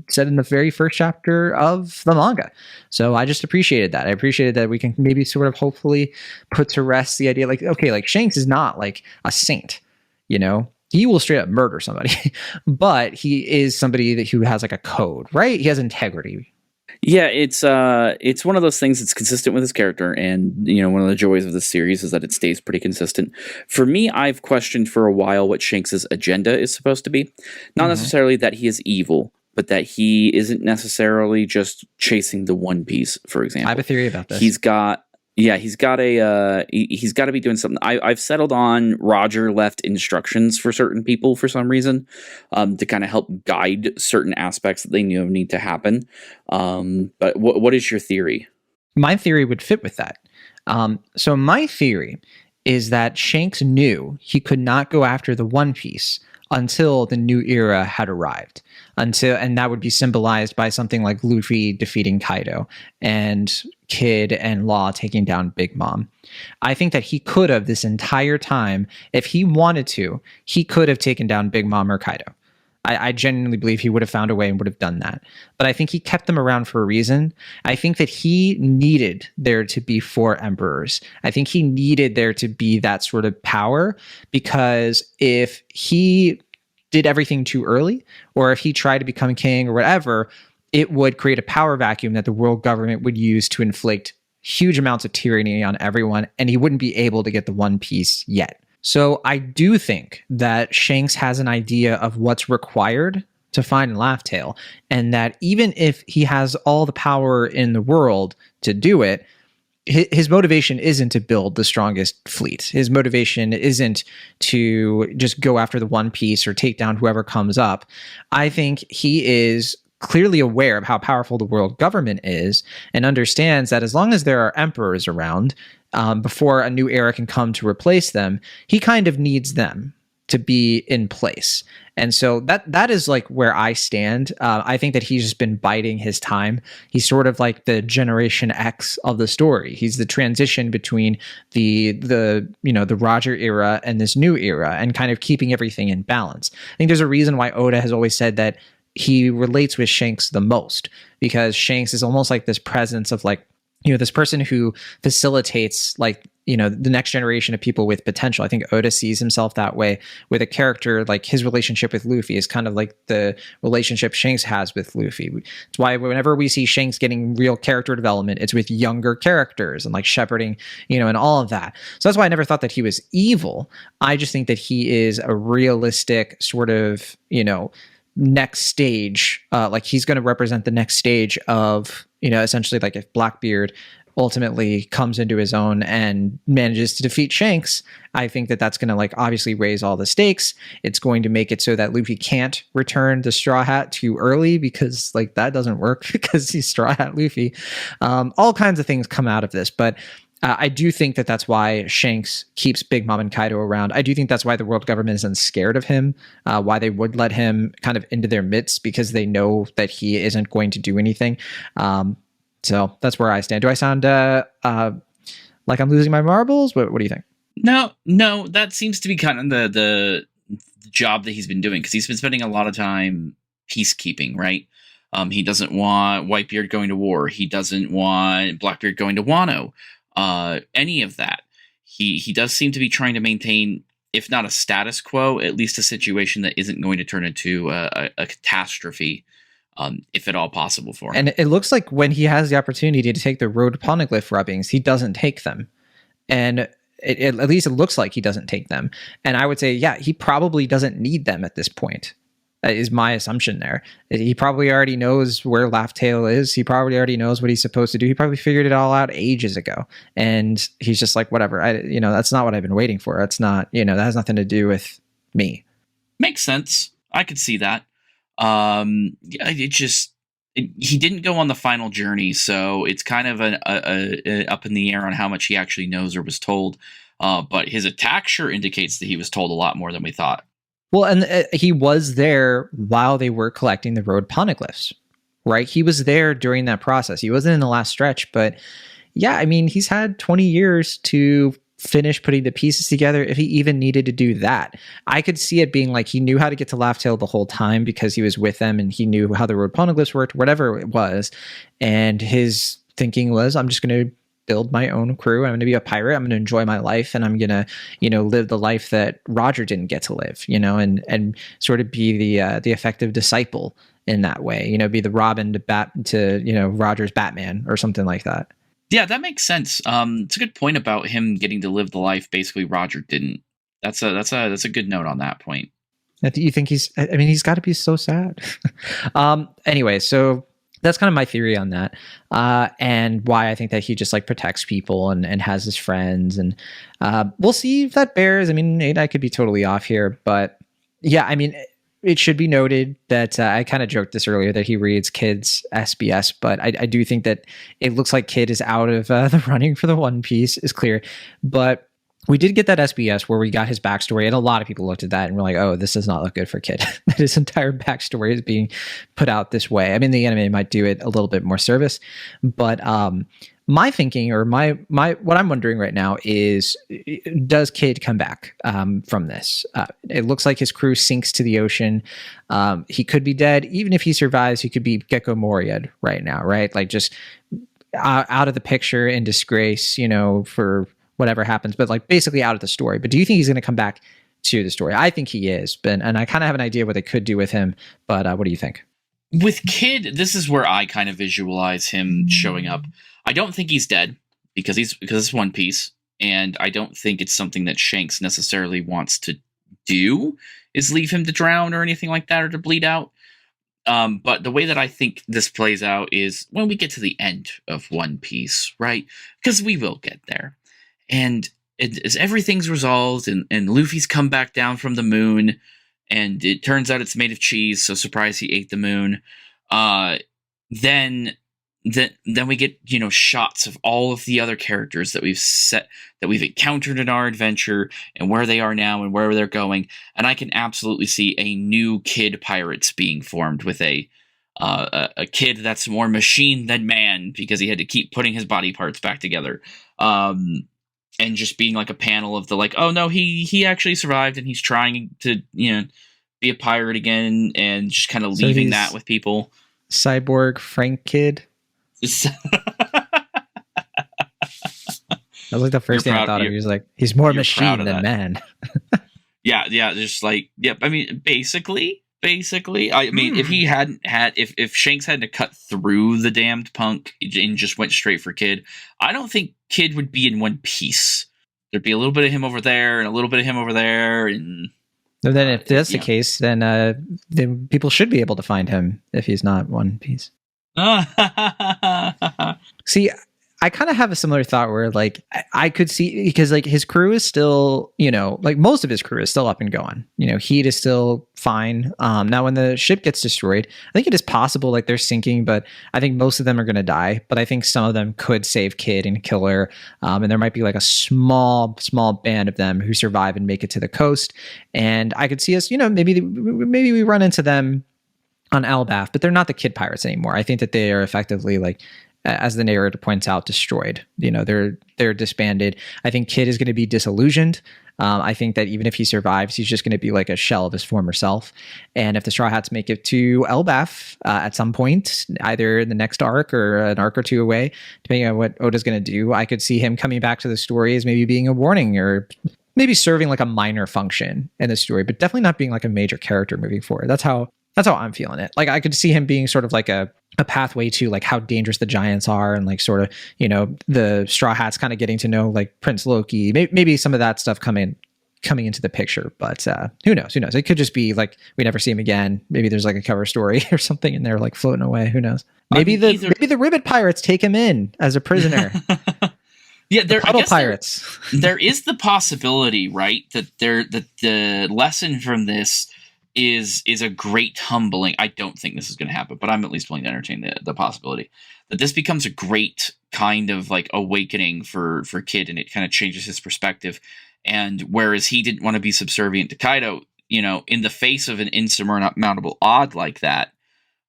said in the very first chapter of the manga. So I just appreciated that. I appreciated that we can maybe sort of hopefully put to rest the idea, like, okay, like Shanks is not like a saint, He will straight up murder somebody, but he is somebody who has like a code, right? He has integrity. Yeah, it's one of those things that's consistent with his character, and one of the joys of this series is that it stays pretty consistent. For me, I've questioned for a while what Shanks's agenda is supposed to be. Not necessarily that he is evil, but that he isn't necessarily just chasing the One Piece, for example. I have a theory about this. He's got to be doing something. I've settled on Roger left instructions for certain people for some reason, to kind of help guide certain aspects that they need to happen. But what is your theory? My theory would fit with that. So my theory is that Shanks knew he could not go after the One Piece until the new era had arrived. And that would be symbolized by something like Luffy defeating Kaido and Kid and Law taking down Big Mom. I think that he could have this entire time, if he wanted to, he could have taken down Big Mom or Kaido. I genuinely believe he would have found a way and would have done that. But I think he kept them around for a reason. I think that he needed there to be 4 emperors. I think he needed there to be that sort of power, because if he did everything too early, or if he tried to become king or whatever, it would create a power vacuum that the world government would use to inflict huge amounts of tyranny on everyone, and he wouldn't be able to get the One Piece yet. So I do think that Shanks has an idea of what's required to find Laugh Tale, and that even if he has all the power in the world to do it, his motivation isn't to build the strongest fleet. His motivation isn't to just go after the One Piece or take down whoever comes up. I think he is clearly aware of how powerful the world government is and understands that as long as there are emperors around, before a new era can come to replace them, he kind of needs them to be in place. And so that is like where I stand. I think that he's just been biding his time. He's sort of like the Generation X of the story. He's the transition between the Roger era and this new era, and kind of keeping everything in balance. I think there's a reason why Oda has always said that he relates with Shanks the most, because Shanks is almost like this presence of like, this person who facilitates like, the next generation of people with potential. I think Oda sees himself that way with a character like his relationship with Luffy is kind of like the relationship Shanks has with Luffy. It's why whenever we see Shanks getting real character development, it's with younger characters and like shepherding, and all of that. So that's why I never thought that he was evil. I just think that he is a realistic sort of, next stage, like he's going to represent the next stage of, essentially like if Blackbeard ultimately comes into his own and manages to defeat Shanks, I think that that's going to like obviously raise all the stakes. It's going to make it so that Luffy can't return the Straw Hat too early, because like that doesn't work because he's Straw Hat Luffy. All kinds of things come out of this, but I do think that that's why Shanks keeps Big Mom and Kaido around. I do think that's why the world government isn't scared of him, why they would let him kind of into their midst, because they know that he isn't going to do anything. So that's where I stand. Do I sound like I'm losing my marbles? What do you think? No, that seems to be kind of the job that he's been doing, because he's been spending a lot of time peacekeeping, right? He doesn't want Whitebeard going to war. He doesn't want Blackbeard going to Wano. Any of that. He does seem to be trying to maintain, if not a status quo, at least a situation that isn't going to turn into a catastrophe, if at all possible for him. And it looks like when he has the opportunity to take the road poneglyph rubbings, he doesn't take them. And at least it looks like he doesn't take them. And I would say, yeah, he probably doesn't need them at this point. is my assumption there. He probably already knows where Laugh Tale is. He probably already knows what he's supposed to do. He probably figured it all out ages ago. And he's just like, whatever, that's not what I've been waiting for. That's not, that has nothing to do with me. Makes sense. I could see that. He didn't go on the final journey, so it's kind of a up in the air on how much he actually knows or was told. But his attack sure indicates that he was told a lot more than we thought. Well, and he was there while they were collecting the road poneglyphs, right? He was there during that process. He wasn't in the last stretch, but yeah, I mean, he's had 20 years to finish putting the pieces together if he even needed to do that. I could see it being like he knew how to get to Laugh Tale the whole time because he was with them and he knew how the road poneglyphs worked, whatever it was. And his thinking was, I'm just going to build my own crew. I'm going to be a pirate. I'm going to enjoy my life, and I'm going to, live the life that Roger didn't get to live, and sort of be the effective disciple in that way, be the Robin to Roger's Batman or something like that. Yeah, that makes sense. It's a good point about him getting to live the life basically Roger didn't. That's a good note on that point. You think he's got to be so sad. Anyway, so that's kind of my theory on that, and why I think that he just like protects people and has his friends, and we'll see if that bears. I mean, I could be totally off here, but yeah, I mean, it should be noted that I kind of joked this earlier that he reads Kid's SBS, but I do think that it looks like Kid is out of the running for the One Piece is clear, but we did get that SBS where we got his backstory, and a lot of people looked at that and were like, oh, this does not look good for Kid. That his entire backstory is being put out this way. I mean, the anime might do it a little bit more service, but my thinking, or my what I'm wondering right now is, does Kid come back from this? It looks like his crew sinks to the ocean. He could be dead. Even if he survives, he could be Gecko Moria right now, right? Like just out of the picture in disgrace, for whatever happens, but like basically out of the story. But do you think he's going to come back to the story? I think he is, and I kind of have an idea what they could do with him, but what do you think? With Kid, this is where I kind of visualize him showing up. I don't think he's dead because it's One Piece, and I don't think it's something that Shanks necessarily wants to do, is leave him to drown or anything like that, or to bleed out. But the way that I think this plays out is when we get to the end of One Piece, right? Because we will get there. And as everything's resolved and Luffy's come back down from the moon, and it turns out it's made of cheese, so surprise, he ate the moon. Then we get, shots of all of the other characters that we've encountered in our adventure and where they are now and where they're going. And I can absolutely see a new Kid Pirates being formed with a kid that's more machine than man because he had to keep putting his body parts back together. And just being like a panel of the like, oh no, he actually survived and he's trying to, be a pirate again, and just kind of leaving that with people. Cyborg Frank Kid. That was like the first thing I thought of. He was like, he's more machine than man. yeah, just like, yep. I mean, basically. I mean, if Shanks hadn't cut through the damned punk and just went straight for Kid, I don't think Kid would be in One Piece. There'd be a little bit of him over there and a little bit of him over there, and then if that's the case, then people should be able to find him if he's not One Piece. See, I kind of have a similar thought where like I could see, because like his crew is still, like most of his crew is still up and going. Heat is still fine. Now when the ship gets destroyed, I think it is possible like they're sinking, but I think most of them are going to die. But I think some of them could save Kid and Killer, and there might be like a small band of them who survive and make it to the coast. And I could see us, maybe we run into them on Elbaf, but they're not the Kid Pirates anymore. I think that they are effectively like, as the narrator points out, destroyed. They're disbanded. I think Kid is going to be disillusioned. I think that even if he survives, he's just going to be like a shell of his former self. And if the Straw Hats make it to Elbaf at some point, either in the next arc or an arc or two away, depending on what Oda's going to do, I could see him coming back to the story as maybe being a warning or maybe serving like a minor function in the story, but definitely not being like a major character moving forward. That's how I'm feeling it. Like I could see him being sort of like a pathway to like how dangerous the giants are, and like sort of, the Straw Hats kind of getting to know like Prince Loki, maybe some of that stuff coming coming into the picture. But who knows? Who knows? It could just be like we never see him again. Maybe there's like a cover story or something in there, like floating away. Who knows? Maybe maybe the Ribbit Pirates take him in as a prisoner. Yeah, I guess pirates. There is the possibility, right, that the lesson from this is a great humbling. I don't think this is going to happen, but I'm at least willing to entertain the possibility that this becomes a great kind of like awakening for Kid, and it kind of changes his perspective. And whereas he didn't want to be subservient to Kaido, in the face of an insurmountable odd like that,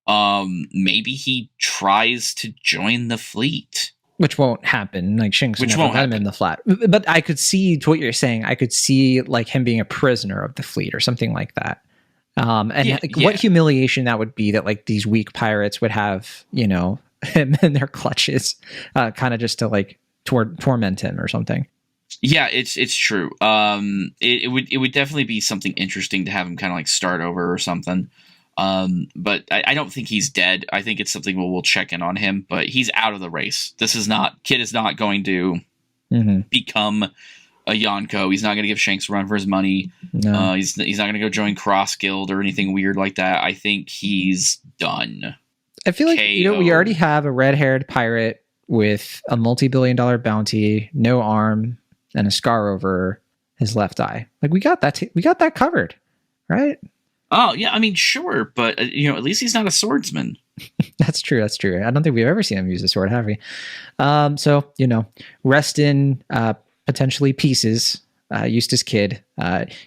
maybe he tries to join the fleet. Which won't happen. Like Shanks won't let him in the flat. But I could see, to what you're saying, I could see like him being a prisoner of the fleet or something like that. What humiliation that would be, that like these weak pirates would have, him in their clutches, kind of just to like torment him or something. Yeah, it's true. It would definitely be something interesting to have him kind of like start over or something. But I don't think he's dead. I think it's something we'll check in on him, but he's out of the race. Kid is not going to become a Yonko. He's not going to give Shanks a run for his money. No. He's not going to go join Cross Guild or anything weird like that. I think he's done. I feel like, we already have a red-haired pirate with a multi-billion-dollar bounty, no arm, and a scar over his left eye. Like we got that covered, right? Oh, yeah, I mean, sure, but, at least he's not a swordsman. That's true. I don't think we've ever seen him use a sword, have we? So, rest in potentially pieces, Eustace Kid.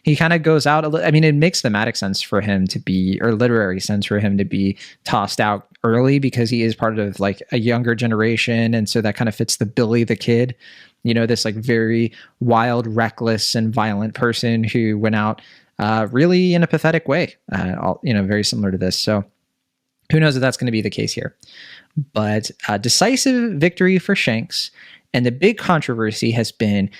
He kind of goes out, it makes thematic sense for him to be, or literary sense for him to be tossed out early, because he is part of, like, a younger generation, and so that kind of fits the Billy the Kid, this, like, very wild, reckless, and violent person who went out really in a pathetic way, very similar to this. So who knows if that's going to be the case here. But decisive victory for Shanks. And the big controversy has been,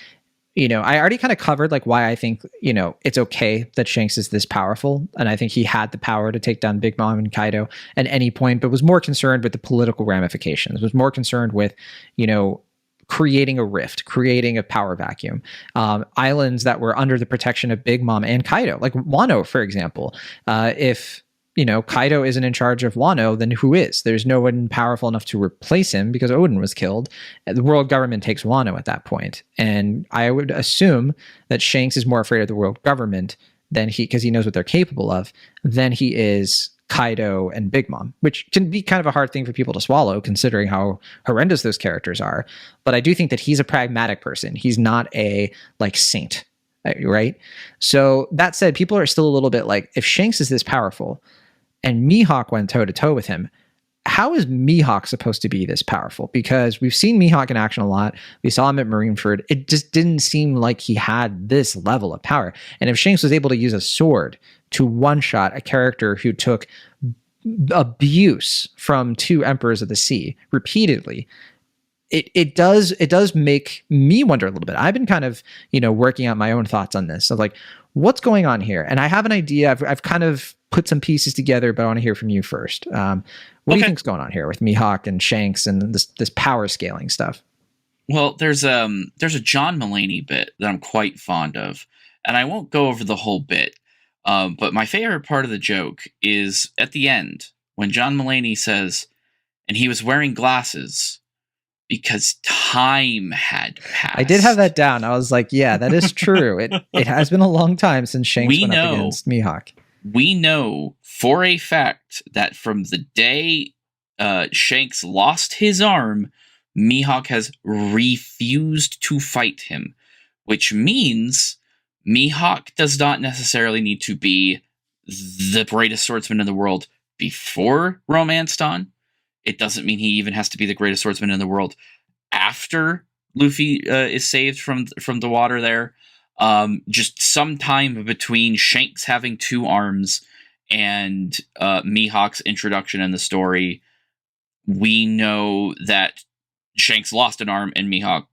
I already kind of covered like why I think, it's okay that Shanks is this powerful. And I think he had the power to take down Big Mom and Kaido at any point, but was more concerned with the political ramifications, was more concerned with, creating a rift, creating a power vacuum, islands that were under the protection of Big Mom and Kaido, like Wano, for example. If Kaido isn't in charge of Wano, then who is? There's no one powerful enough to replace him because Odin was killed. The world government takes Wano at that point. And I would assume that Shanks is more afraid of the world government because he knows what they're capable of, than he is Kaido and Big Mom, which can be kind of a hard thing for people to swallow considering how horrendous those characters are. But I do think that he's a pragmatic person. He's not a saint, right? So that said, people are still a little bit like, if Shanks is this powerful and Mihawk went toe to toe with him, how is Mihawk supposed to be this powerful? Because we've seen Mihawk in action a lot. We saw him at Marineford. It just didn't seem like he had this level of power. And if Shanks was able to use a sword to one-shot a character who took abuse from two Emperors of the Sea repeatedly, it does make me wonder a little bit. I've been kind of, working out my own thoughts on this of like, what's going on here? And I have an idea. I've kind of put some pieces together, but I want to hear from you first. What do you think's going on here with Mihawk and Shanks and this power scaling stuff? Well, there's a John Mulaney bit that I'm quite fond of, and I won't go over the whole bit. But my favorite part of the joke is at the end when John Mulaney says, and he was wearing glasses because time had passed. I did have that down. I was like, yeah, that is true. It has been a long time since Shanks went up against Mihawk. We know for a fact that from the day Shanks lost his arm, Mihawk has refused to fight him, which means Mihawk does not necessarily need to be the greatest swordsman in the world before Romance Dawn. It doesn't mean he even has to be the greatest swordsman in the world after Luffy is saved from the water there. Just some time between Shanks having two arms and Mihawk's introduction in the story, we know that Shanks lost an arm and Mihawk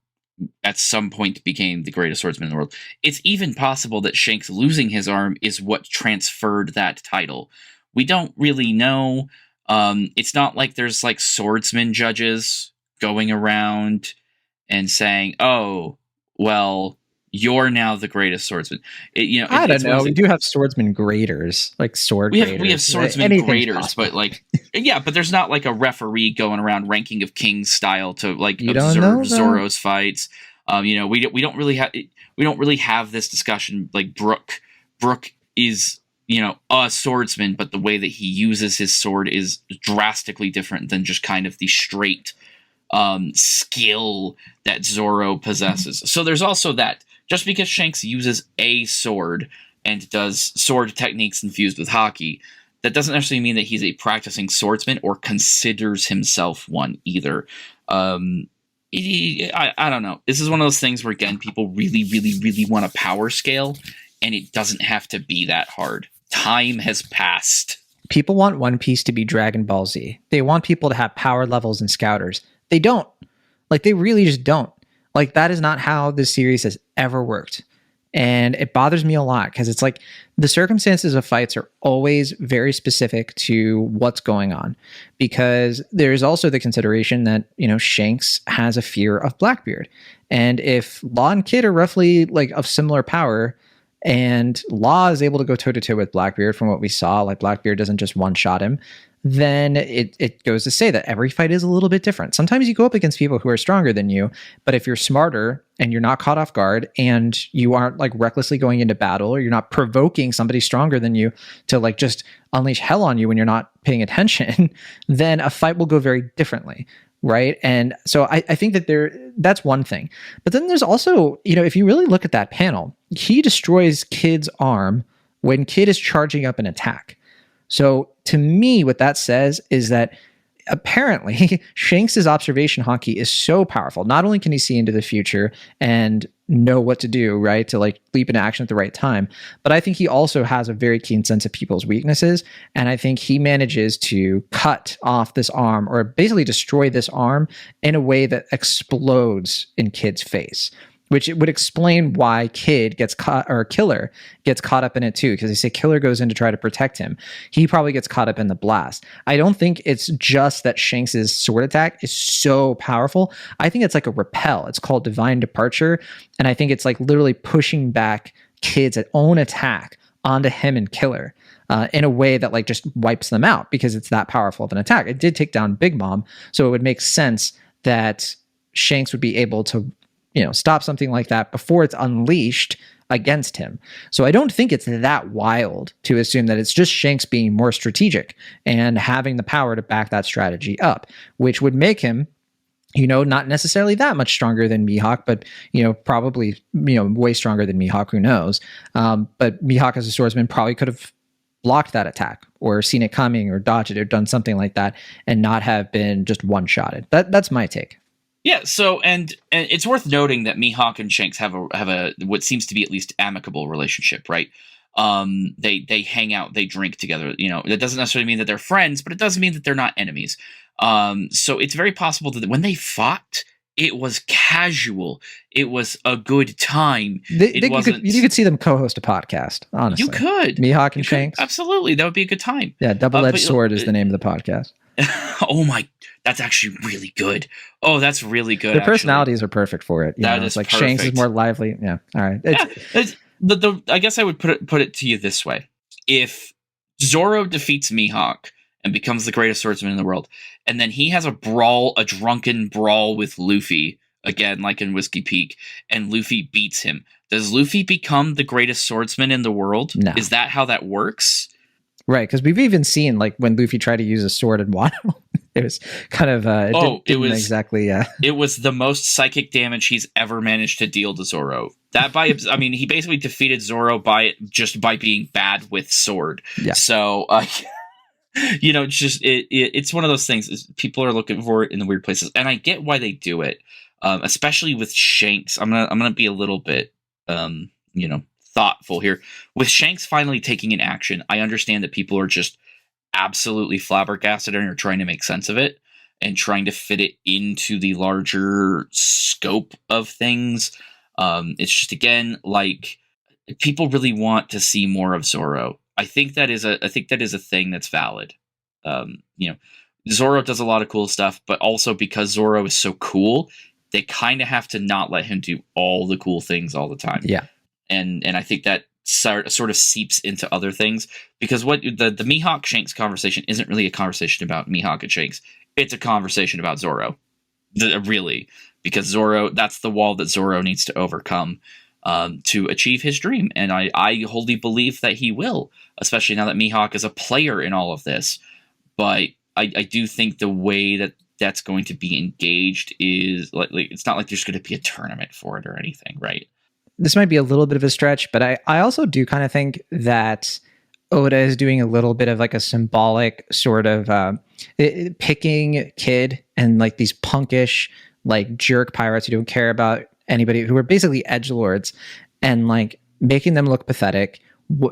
at some point became the greatest swordsman in the world. It's even possible that Shanks losing his arm is what transferred that title. We don't really know. It's not like there's like swordsman judges going around and saying, oh, well, you're now the greatest swordsman. I don't know. We do have swordsman graders, like sword. We graders. have swordsman Anything's graders, possible. but like, yeah, but there's not like a referee going around ranking of kings style to like You don't know observe that. Zoro's fights. We don't really have this discussion. Like Brook is a swordsman, but the way that he uses his sword is drastically different than just kind of the straight skill that Zoro possesses. So there's also that. Just because Shanks uses a sword and does sword techniques infused with hockey, that doesn't necessarily mean that he's a practicing swordsman or considers himself one either. I don't know. This is one of those things where, again, people really, really, really want a power scale, and it doesn't have to be that hard. Time has passed. People want One Piece to be Dragon Ball Z. They want people to have power levels and scouters. They don't. Like, they really just don't. Like, that is not how this series has ever worked. And it bothers me a lot because it's like the circumstances of fights are always very specific to what's going on. Because there's also the consideration that, Shanks has a fear of Blackbeard. And if Law and Kid are roughly like of similar power, and Law is able to go toe-to-toe with Blackbeard from what we saw, like Blackbeard doesn't just one-shot him, then it goes to say that every fight is a little bit different. Sometimes you go up against people who are stronger than you, but if you're smarter and you're not caught off guard and you aren't like recklessly going into battle, or you're not provoking somebody stronger than you to like just unleash hell on you when you're not paying attention, then a fight will go very differently. Right. And so I think that that's one thing. But then there's also, if you really look at that panel, he destroys Kid's arm when Kid is charging up an attack. So to me, what that says is that apparently Shanks's observation hockey is so powerful. Not only can he see into the future and know what to do, right, to like leap into action at the right time, but I think he also has a very keen sense of people's weaknesses. And I think he manages to cut off this arm, or basically destroy this arm, in a way that explodes in Kid's face, which it would explain why Kid gets caught, or Killer gets caught up in it too, because they say Killer goes in to try to protect him. He probably gets caught up in the blast. I don't think it's just that Shanks's sword attack is so powerful. I think it's like a repel. It's called Divine Departure, and I think it's like literally pushing back Kid's own attack onto him and Killer in a way that like just wipes them out, because it's that powerful of an attack. It did take down Big Mom, so it would make sense that Shanks would be able to stop something like that before it's unleashed against him. So I don't think it's that wild to assume that it's just Shanks being more strategic and having the power to back that strategy up, which would make him, not necessarily that much stronger than Mihawk, but, probably, way stronger than Mihawk, who knows. But Mihawk as a swordsman probably could have blocked that attack or seen it coming or dodged it or done something like that and not have been just one-shotted. That's my take. Yeah, so and it's worth noting that Mihawk and Shanks have a what seems to be at least amicable relationship, right? They hang out, they drink together. That doesn't necessarily mean that they're friends, but it does mean that they're not enemies. So it's very possible that when they fought, it was casual. It was a good time. You could see them co-host a podcast. Honestly, you could Mihawk and Shanks. Absolutely, that would be a good time. Yeah, Double-Edged Sword is the name of the podcast. Oh my, that's actually really good. Oh, that's really good. Their personalities are perfect for it. It's like perfect. Shanks is more lively. Yeah. All right. I guess I would put it to you this way: if Zoro defeats Mihawk and becomes the greatest swordsman in the world, and then he has a drunken brawl with Luffy again, like in Whiskey Peak, and Luffy beats him, does Luffy become the greatest swordsman in the world? No. Is that how that works? Right, because we've even seen like when Luffy tried to use a sword in Wano, it was kind of it was the most psychic damage he's ever managed to deal to Zoro. He basically defeated Zoro by being bad with sword. Yeah. So it's one of those things. People are looking for it in the weird places, and I get why they do it, especially with Shanks. I'm gonna be a little bit thoughtful here. With Shanks finally taking an action, I understand that people are just absolutely flabbergasted and are trying to make sense of it and trying to fit it into the larger scope of things. It's just, again, like, people really want to see more of Zoro. I think that is a thing that's valid. Zoro does a lot of cool stuff, but also because Zoro is so cool, they kind of have to not let him do all the cool things all the time. Yeah. And I think that sort of seeps into other things, because what the Mihawk Shanks conversation isn't really a conversation about Mihawk and Shanks. It's a conversation about Zoro, really, because Zoro, that's the wall that Zoro needs to overcome to achieve his dream. And I wholly believe that he will, especially now that Mihawk is a player in all of this. But I do think the way that that's going to be engaged is like it's not like there's going to be a tournament for it or anything, right? This might be a little bit of a stretch, but I also do kind of think that Oda is doing a little bit of like a symbolic sort of picking Kid and like these punkish, like jerk pirates who don't care about anybody, who are basically edgelords, and like making them look pathetic,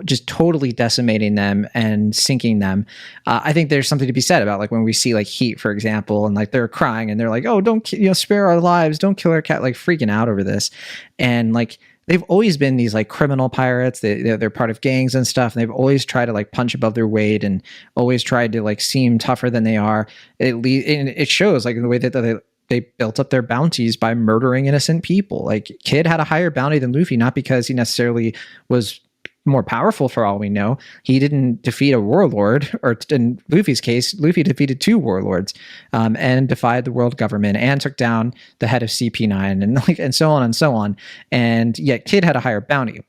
just totally decimating them and sinking them. I think there's something to be said about like when we see like Heat, for example, and like they're crying and they're like, oh, don't, spare our lives, don't kill our cat, like freaking out over this. And like they've always been these like criminal pirates. They're part of gangs and stuff, and they've always tried to like punch above their weight and always tried to like seem tougher than they are. And it shows like in the way that they built up their bounties by murdering innocent people. Like Kid had a higher bounty than Luffy, not because he necessarily was more powerful for all we know. He didn't defeat a warlord, or in Luffy's case, Luffy defeated 2 warlords and defied the world government and took down the head of CP9 and so on and so on. And yet Kid had a higher bounty.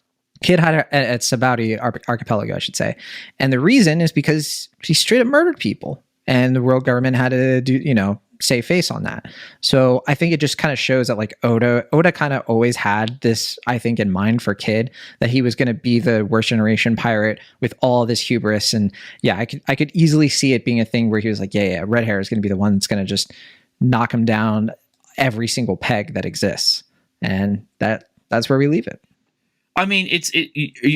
Kid had at Sabaudi Archipelago, I should say. And the reason is because he straight up murdered people, and the world government had to do, save face on that. So I think it just kind of shows that like Oda kind of always had this, I think, in mind for Kid, that he was going to be the worst generation pirate with all this hubris. And yeah, I could easily see it being a thing where he was like, yeah, red hair is going to be the one that's going to just knock him down every single peg that exists. And that's where we leave it. I mean,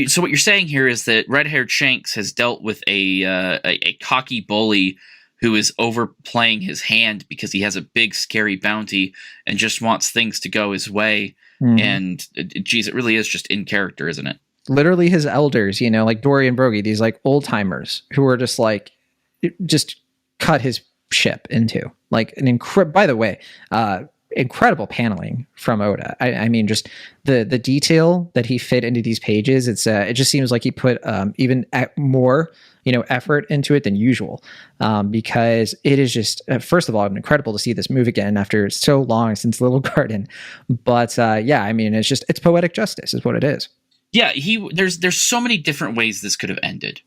so what you're saying here is that red-haired Shanks has dealt with a cocky bully who is overplaying his hand because he has a big, scary bounty and just wants things to go his way. Mm-hmm. And, geez, it really is just in character, isn't it? Literally his elders, like Dory and Brogy, these, like, old-timers who are just, like, just cut his ship into. Like, by the way, incredible paneling from Oda. I mean, just the detail that he fit into these pages. It just seems like he put even more effort into it than usual, because it is just first of all incredible to see this move again after so long since Little Garden. But yeah, I mean, it's poetic justice is what it is. Yeah, there's so many different ways this could have ended.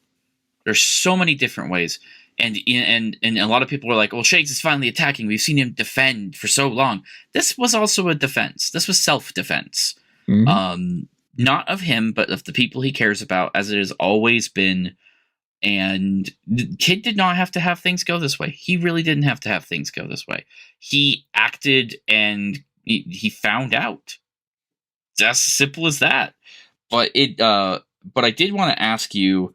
There's so many different ways. And a lot of people are like, well, Shanks is finally attacking. We've seen him defend for so long. This was also a defense. This was self-defense. Mm-hmm. Not of him, but of the people he cares about, as it has always been. And the Kid did not have to have things go this way. He really didn't have to have things go this way. He acted and he found out. It's as simple as that. But I did want to ask you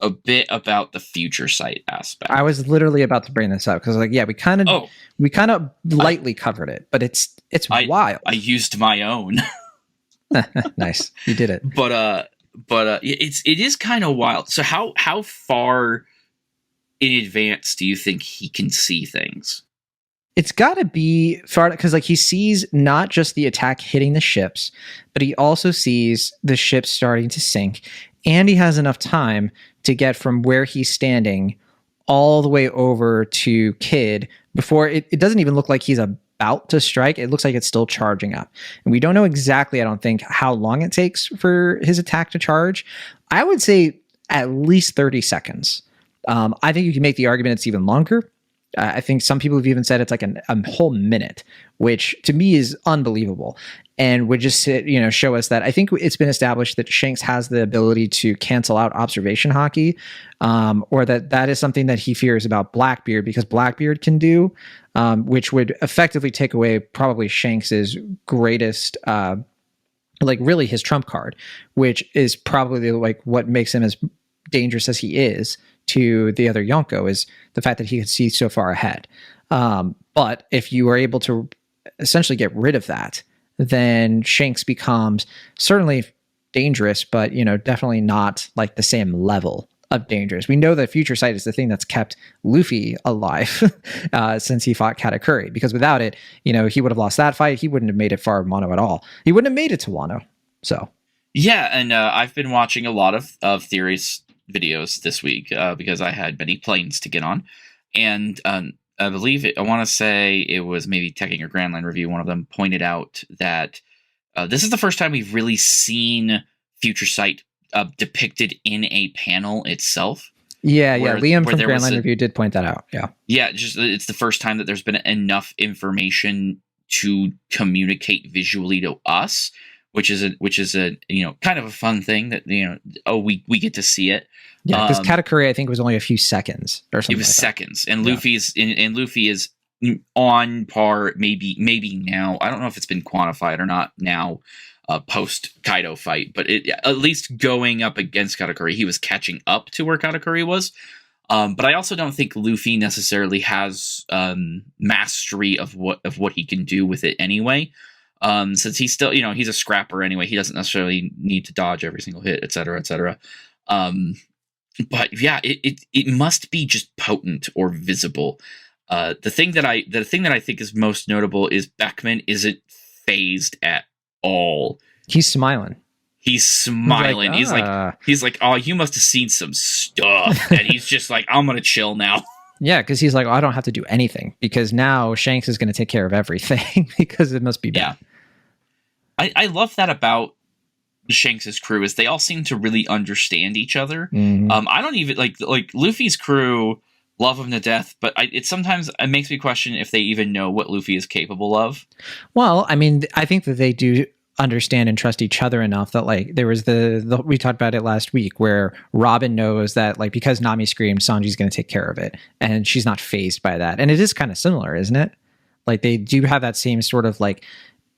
a bit about the future sight aspect. I was literally about to bring this up because, like, yeah, we kind of lightly covered it, but it's wild. I used my own. Nice, you did it. But it is kind of wild. So how far in advance do you think he can see things? It's got to be far, because like he sees not just the attack hitting the ships, but he also sees the ships starting to sink, and he has enough time to get from where he's standing all the way over to Kid before it doesn't even look like he's about to strike. It looks like it's still charging up. And we don't know exactly, I don't think, how long it takes for his attack to charge. I would say at least 30 seconds. I think you can make the argument it's even longer. I think some people have even said it's like a whole minute, which to me is unbelievable, and would just show us that I think it's been established that Shanks has the ability to cancel out observation hockey, or that is something that he fears about Blackbeard, because Blackbeard can do, which would effectively take away probably Shanks's greatest, like really his trump card, which is probably like what makes him as dangerous as he is to the other Yonko, is the fact that he could see so far ahead. But if you are able to essentially get rid of that, then Shanks becomes certainly dangerous, but definitely not like the same level of dangers. We know that Future Sight is the thing that's kept Luffy alive since he fought Katakuri, because without it, he would have lost that fight. He wouldn't have made it far Wano at all. He wouldn't have made it to Wano. So yeah, and I've been watching a lot of theories videos this week because I had many planes to get on, and I believe I want to say it was maybe Teching or Grandline Review. One of them pointed out that this is the first time we've really seen Future Sight depicted in a panel itself. Yeah. Liam from Grandline Review did point that out. Yeah. Just it's the first time that there's been enough information to communicate visually to us, which is a kind of a fun thing that we get to see it. Yeah, because Katakuri I think was only a few seconds or something. It was like seconds, and Luffy is on par. Maybe now I don't know if it's been quantified or not now. Post Kaido fight, but at least going up against Katakuri, he was catching up to where Katakuri was. But I also don't think Luffy necessarily has mastery of what he can do with it anyway. Since he's still, he's a scrapper anyway, he doesn't necessarily need to dodge every single hit, etc., etc. But yeah, it must be just potent or visible. The thing that I think is most notable is Beckman isn't phased at all. He's smiling. He's like, oh, you must have seen some stuff, and he's just like, I'm gonna chill now. Yeah, because he's like, I don't have to do anything because now Shanks is going to take care of everything because it must be bad. Yeah. I love that about Shanks's crew is they all seem to really understand each other. Mm-hmm. I don't even like Luffy's crew love him to death, but it sometimes makes me question if they even know what Luffy is capable of. Well, I mean, I think that they do understand and trust each other enough that there was the we talked about it last week where Robin knows that because Nami screamed, Sanji's going to take care of it, and she's not fazed by that. And it is kind of similar, isn't it? They do have that same sort of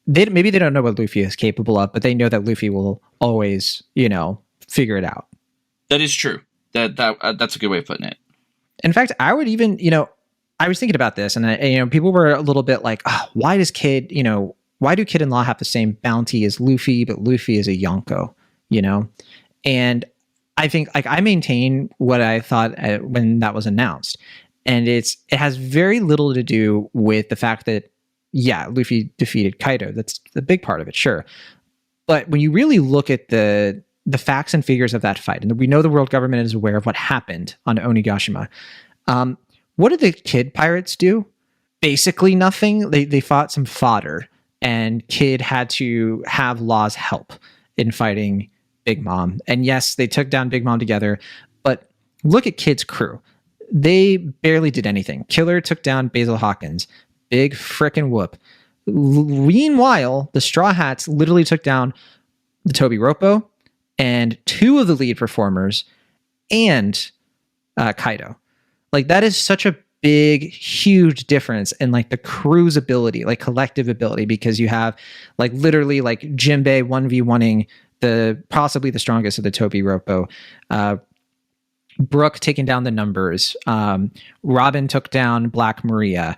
maybe they don't know what Luffy is capable of, but they know that Luffy will always figure it out. That is true. That's a good way of putting it. In fact, I would even, I was thinking about this, and people were a little bit like, oh, why do Kid and Law have the same bounty as Luffy, but Luffy is a Yonko, And I think I maintain what I thought when that was announced, and it has very little to do with the fact that Luffy defeated Kaido. That's the big part of it, sure, but when you really look at the facts and figures of that fight, and we know the world government is aware of what happened on Onigashima. What did the Kid pirates do? Basically nothing. They fought some fodder, and Kid had to have Law's help in fighting Big Mom. And yes, they took down Big Mom together, but look at Kid's crew. They barely did anything. Killer took down Basil Hawkins. Big frickin' whoop. Meanwhile, the Straw Hats literally took down the Toby Roppo and two of the lead performers and Kaido. That is such a big, huge difference in the crew's ability, collective ability, because you have literally Jinbei 1v1ing possibly the strongest of the Toby Roppo. Brooke taking down the numbers. Robin took down Black Maria.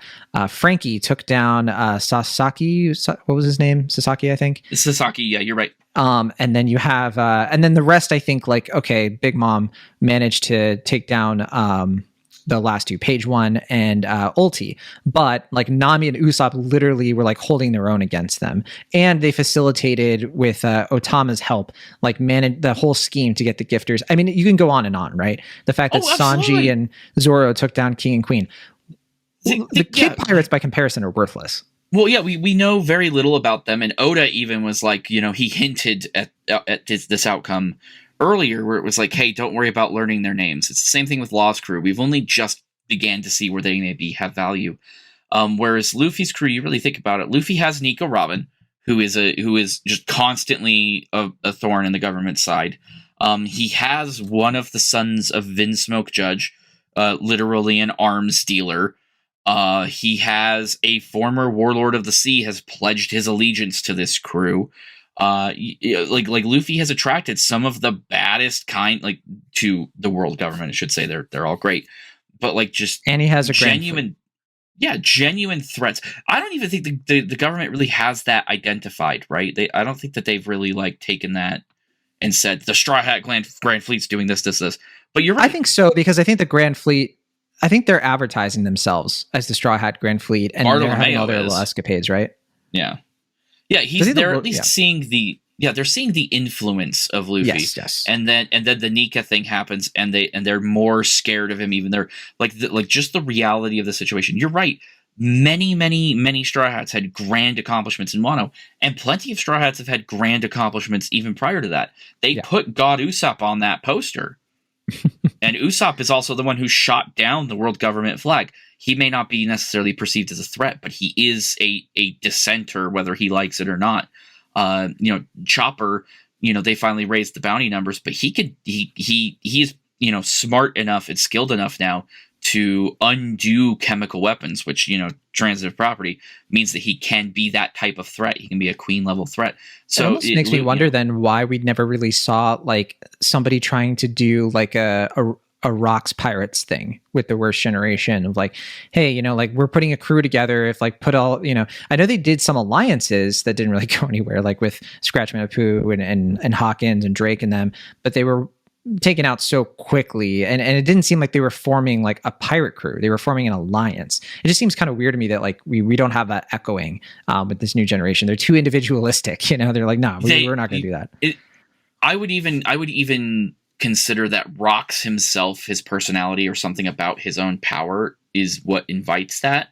Frankie took down Sasaki. What was his name? Sasaki, I think. Sasaki, yeah, you're right. And then you have, and then the rest, I think, Big Mom managed to take down the last two, Page One and Ulti. But Nami and Usopp literally were holding their own against them. And they facilitated with Otama's help, managed the whole scheme to get the gifters. I mean, you can go on and on, right? The fact that Sanji and Zoro took down King and Queen. The Kid pirates, by comparison, are worthless. Well, yeah, we know very little about them, and Oda even was he hinted at this outcome earlier, where it was hey, don't worry about learning their names. It's the same thing with Law's crew. We've only just began to see where they maybe have value. Whereas Luffy's crew, you really think about it, Luffy has Nico Robin, who is just constantly a thorn in the government side. He has one of the sons of Vinsmoke Judge, literally an arms dealer. He has a former warlord of the sea has pledged his allegiance to this crew. Luffy has attracted some of the baddest kind, to the world government. I should say they're all great, but and he has a genuine threats. I don't even think the government really has that identified, right? I don't think that they've really taken that and said the Straw Hat Grand Fleet's doing this. But you're right. I think so, because I think the Grand Fleet, I think they're advertising themselves as the Straw Hat Grand Fleet, and they're having all their little escapades, right? Yeah. They're at least seeing they're seeing the influence of Luffy. Yes. And then the Nika thing happens, and they're more scared of him. Even they're like just the reality of the situation. You're right. Many Straw Hats had grand accomplishments in Wano, and plenty of Straw Hats have had grand accomplishments even prior to that. They put God Usopp on that poster. And Usopp is also the one who shot down the world government flag. He may not be necessarily perceived as a threat, but he is a dissenter, whether he likes it or not. Chopper, they finally raised the bounty numbers, but he's smart enough and skilled enough now to undo chemical weapons, which, transitive property means that he can be that type of threat. He can be a queen level threat. So it almost makes me wonder then why we never really saw like somebody trying to do like a Rocks Pirates thing with the Worst Generation of like, hey, like we're putting a crew together. If like put all, I know they did some alliances that didn't really go anywhere, like with Scratchman Apu and Hawkins and Drake and them, but they were taken out so quickly, and it didn't seem like they were forming like a pirate crew. They were forming an alliance. It just seems kind of weird to me that like we don't have that echoing with this new generation. They're too individualistic, they're like, no, we're not going to do that. I would even consider that Rocks himself, his personality or something about his own power is what invites that.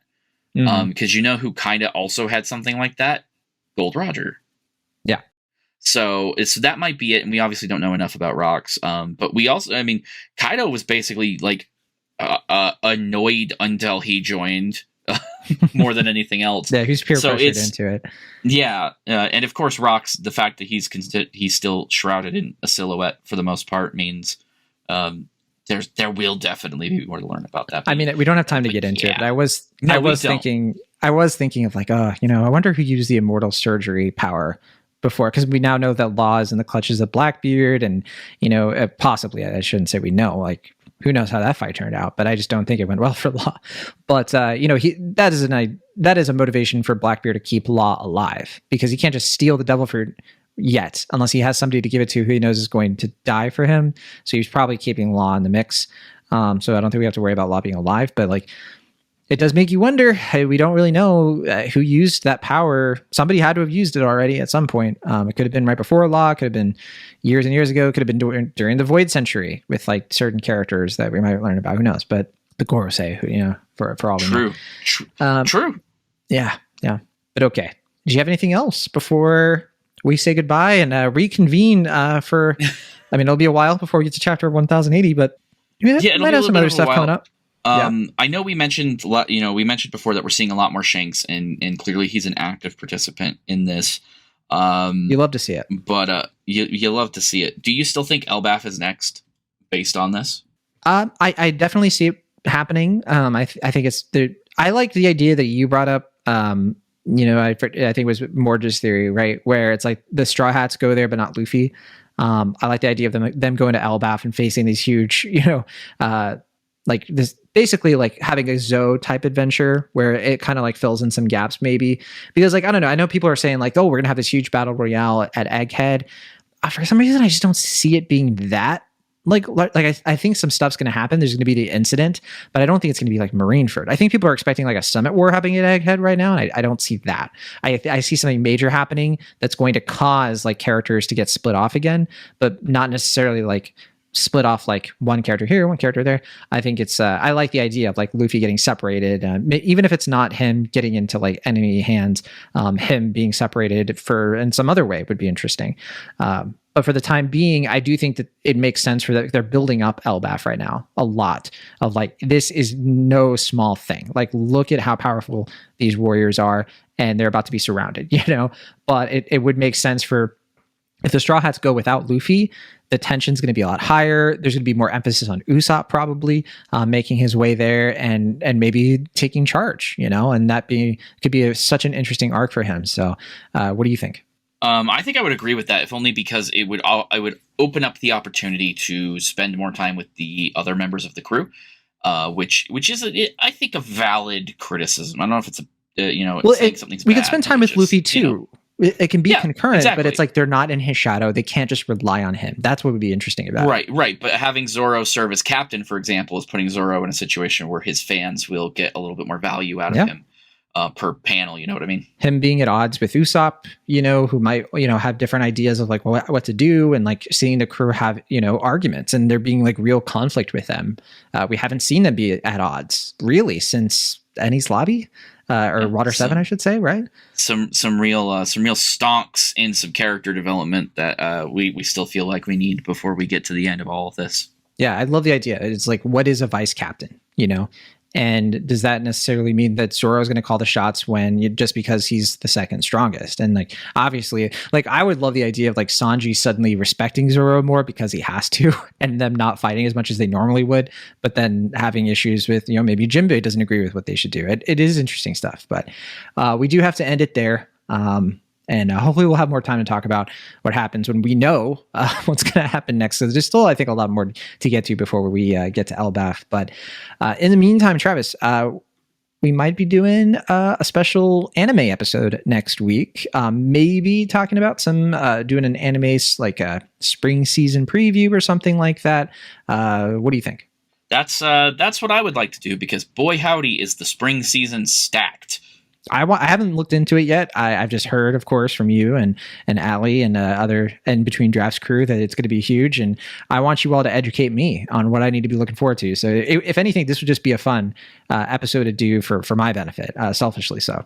Because who kind of also had something like that? Gold Roger. Yeah. So that might be it, and we obviously don't know enough about Rocks. But we also, Kaido was basically like annoyed until he joined, more than anything else. Yeah, he's peer pressured into it. Yeah, and of course, Rocks. The fact that he's still shrouded in a silhouette for the most part means there will definitely be more to learn about that. We don't have time to get into it. But I was thinking of like, I wonder who used the immortal surgery power before, because we now know that Law is in the clutches of Blackbeard, and possibly, I shouldn't say we know, like who knows how that fight turned out, but I just don't think it went well for Law. But that is a motivation for Blackbeard to keep Law alive, because he can't just steal the devil fruit yet unless he has somebody to give it to who he knows is going to die for him. So he's probably keeping Law in the mix. So I don't think we have to worry about Law being alive, but like, it does make you wonder. We don't really know who used that power. Somebody had to have used it already at some point. It could have been right before Law. It could have been years and years ago. It could have been during the Void Century with like certain characters that we might learn about. Who knows? But the Gorosei, for all we know. True. Yeah. But okay. Do you have anything else before we say goodbye and reconvene for? It'll be a while before we get to chapter 1080, but we might have some other stuff coming up. I know we mentioned before that we're seeing a lot more Shanks, and clearly he's an active participant in this. You love to see it, but you love to see it. Do you still think Elbaf is next, based on this? I definitely see it happening. I think it's the. I like the idea that you brought up. I think it was Morge's theory, right, where it's like the Straw Hats go there, but not Luffy. I like the idea of them going to Elbaf and facing these huge, like this, basically like having a Zoe type adventure where it kind of like fills in some gaps maybe, because like, I don't know. I know people are saying like, oh, we're going to have this huge battle royale at Egghead. For some reason, I just don't see it being that like I think some stuff's going to happen. There's going to be the incident, but I don't think it's going to be like Marineford. I think people are expecting like a summit war happening at Egghead right now. And I don't see that. I see something major happening that's going to cause like characters to get split off again, but not necessarily like split off like one character here, one character there. I think it's I like the idea of like Luffy getting separated, even if it's not him getting into like enemy hands, him being separated for in some other way would be interesting. But for the time being, I do think that it makes sense for that. They're building up Elbaf right now a lot of like, this is no small thing. Like, look at how powerful these warriors are, and they're about to be surrounded, but it would make sense for, if the Straw Hats go without Luffy, the tension's going to be a lot higher. There's going to be more emphasis on Usopp probably making his way there and maybe taking charge, and that could be such an interesting arc for him. So what do you think? I think I would agree with that, if only because I would open up the opportunity to spend more time with the other members of the crew, which is I think a valid criticism. I don't know if it's saying something's bad. We could spend time with Luffy too. It can be Yeah, concurrent, exactly. but it's like they're not in his shadow. They can't just rely on him. That's what would be interesting about it. Right. But having Zoro serve as captain, for example, is putting Zoro in a situation where his fans will get a little bit more value out of him per panel. You know what I mean? Him being at odds with Usopp, who might, have different ideas of like what to do, and like seeing the crew have, arguments, and there being like real conflict with them. We haven't seen them be at odds really since Enies Lobby. Or Water 7, I should say, right? Some real stonks in some character development that we still feel like we need before we get to the end of all of this. Yeah, I love the idea. It's like, what is a vice captain, And does that necessarily mean that Zoro is going to call the shots just because he's the second strongest? And like, obviously, like I would love the idea of like Sanji suddenly respecting Zoro more because he has to, and them not fighting as much as they normally would, but then having issues with, maybe Jinbei doesn't agree with what they should do. It is interesting stuff, but we do have to end it there. And hopefully we'll have more time to talk about what happens when we know what's going to happen next. So there's still, I think, a lot more to get to before we get to Elbaf. But in the meantime, Travis, we might be doing a special anime episode next week. Maybe talking about doing an anime like a spring season preview or something like that. What do you think? That's what I would like to do, because boy howdy is the spring season stacked. I haven't looked into it yet. I've just heard, of course, from you and Allie and other In Between Drafts crew that it's going to be huge. And I want you all to educate me on what I need to be looking forward to. So if anything, this would just be a fun episode to do for my benefit, selfishly so.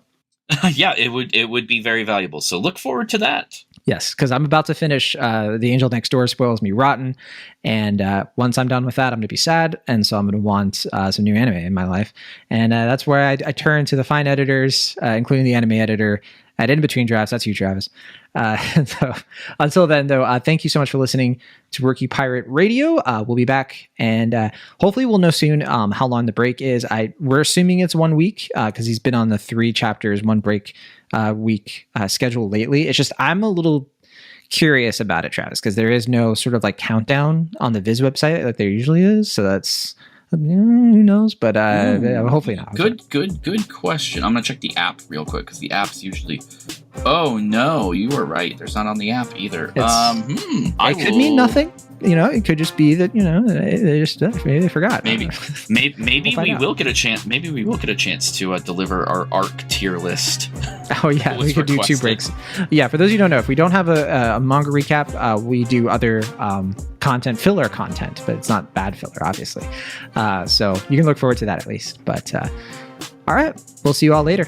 Yeah, it would be very valuable. So look forward to that. Yes, because I'm about to finish The Angel Next Door Spoils Me Rotten. And once I'm done with that, I'm going to be sad. And so I'm going to want some new anime in my life. And that's where I turn to the fine editors, including the anime editor at In Between Drafts. That's you, Travis. So until then, though, thank you so much for listening to Rookie Pirate Radio. We'll be back, and hopefully we'll know soon how long the break is. We're assuming it's 1 week because he's been on the 3 chapters, 1 break week schedule lately. It's just I'm a little curious about it, Travis, because there is no sort of like countdown on the Viz website like there usually is. So that's who knows, but hopefully not. Good question. I'm gonna check the app real quick, because the app's usually. Oh no, you were right. There's not on the app either. It could mean nothing. It could just be that they just maybe they forgot. Maybe we will get a chance. Maybe we will get a chance to deliver our ARC tier list. Oh yeah, we could do 2 breaks. Yeah, for those of you who don't know, if we don't have a manga recap, we do other filler content, but it's not bad filler, obviously. So you can look forward to that at least. But all right, we'll see you all later.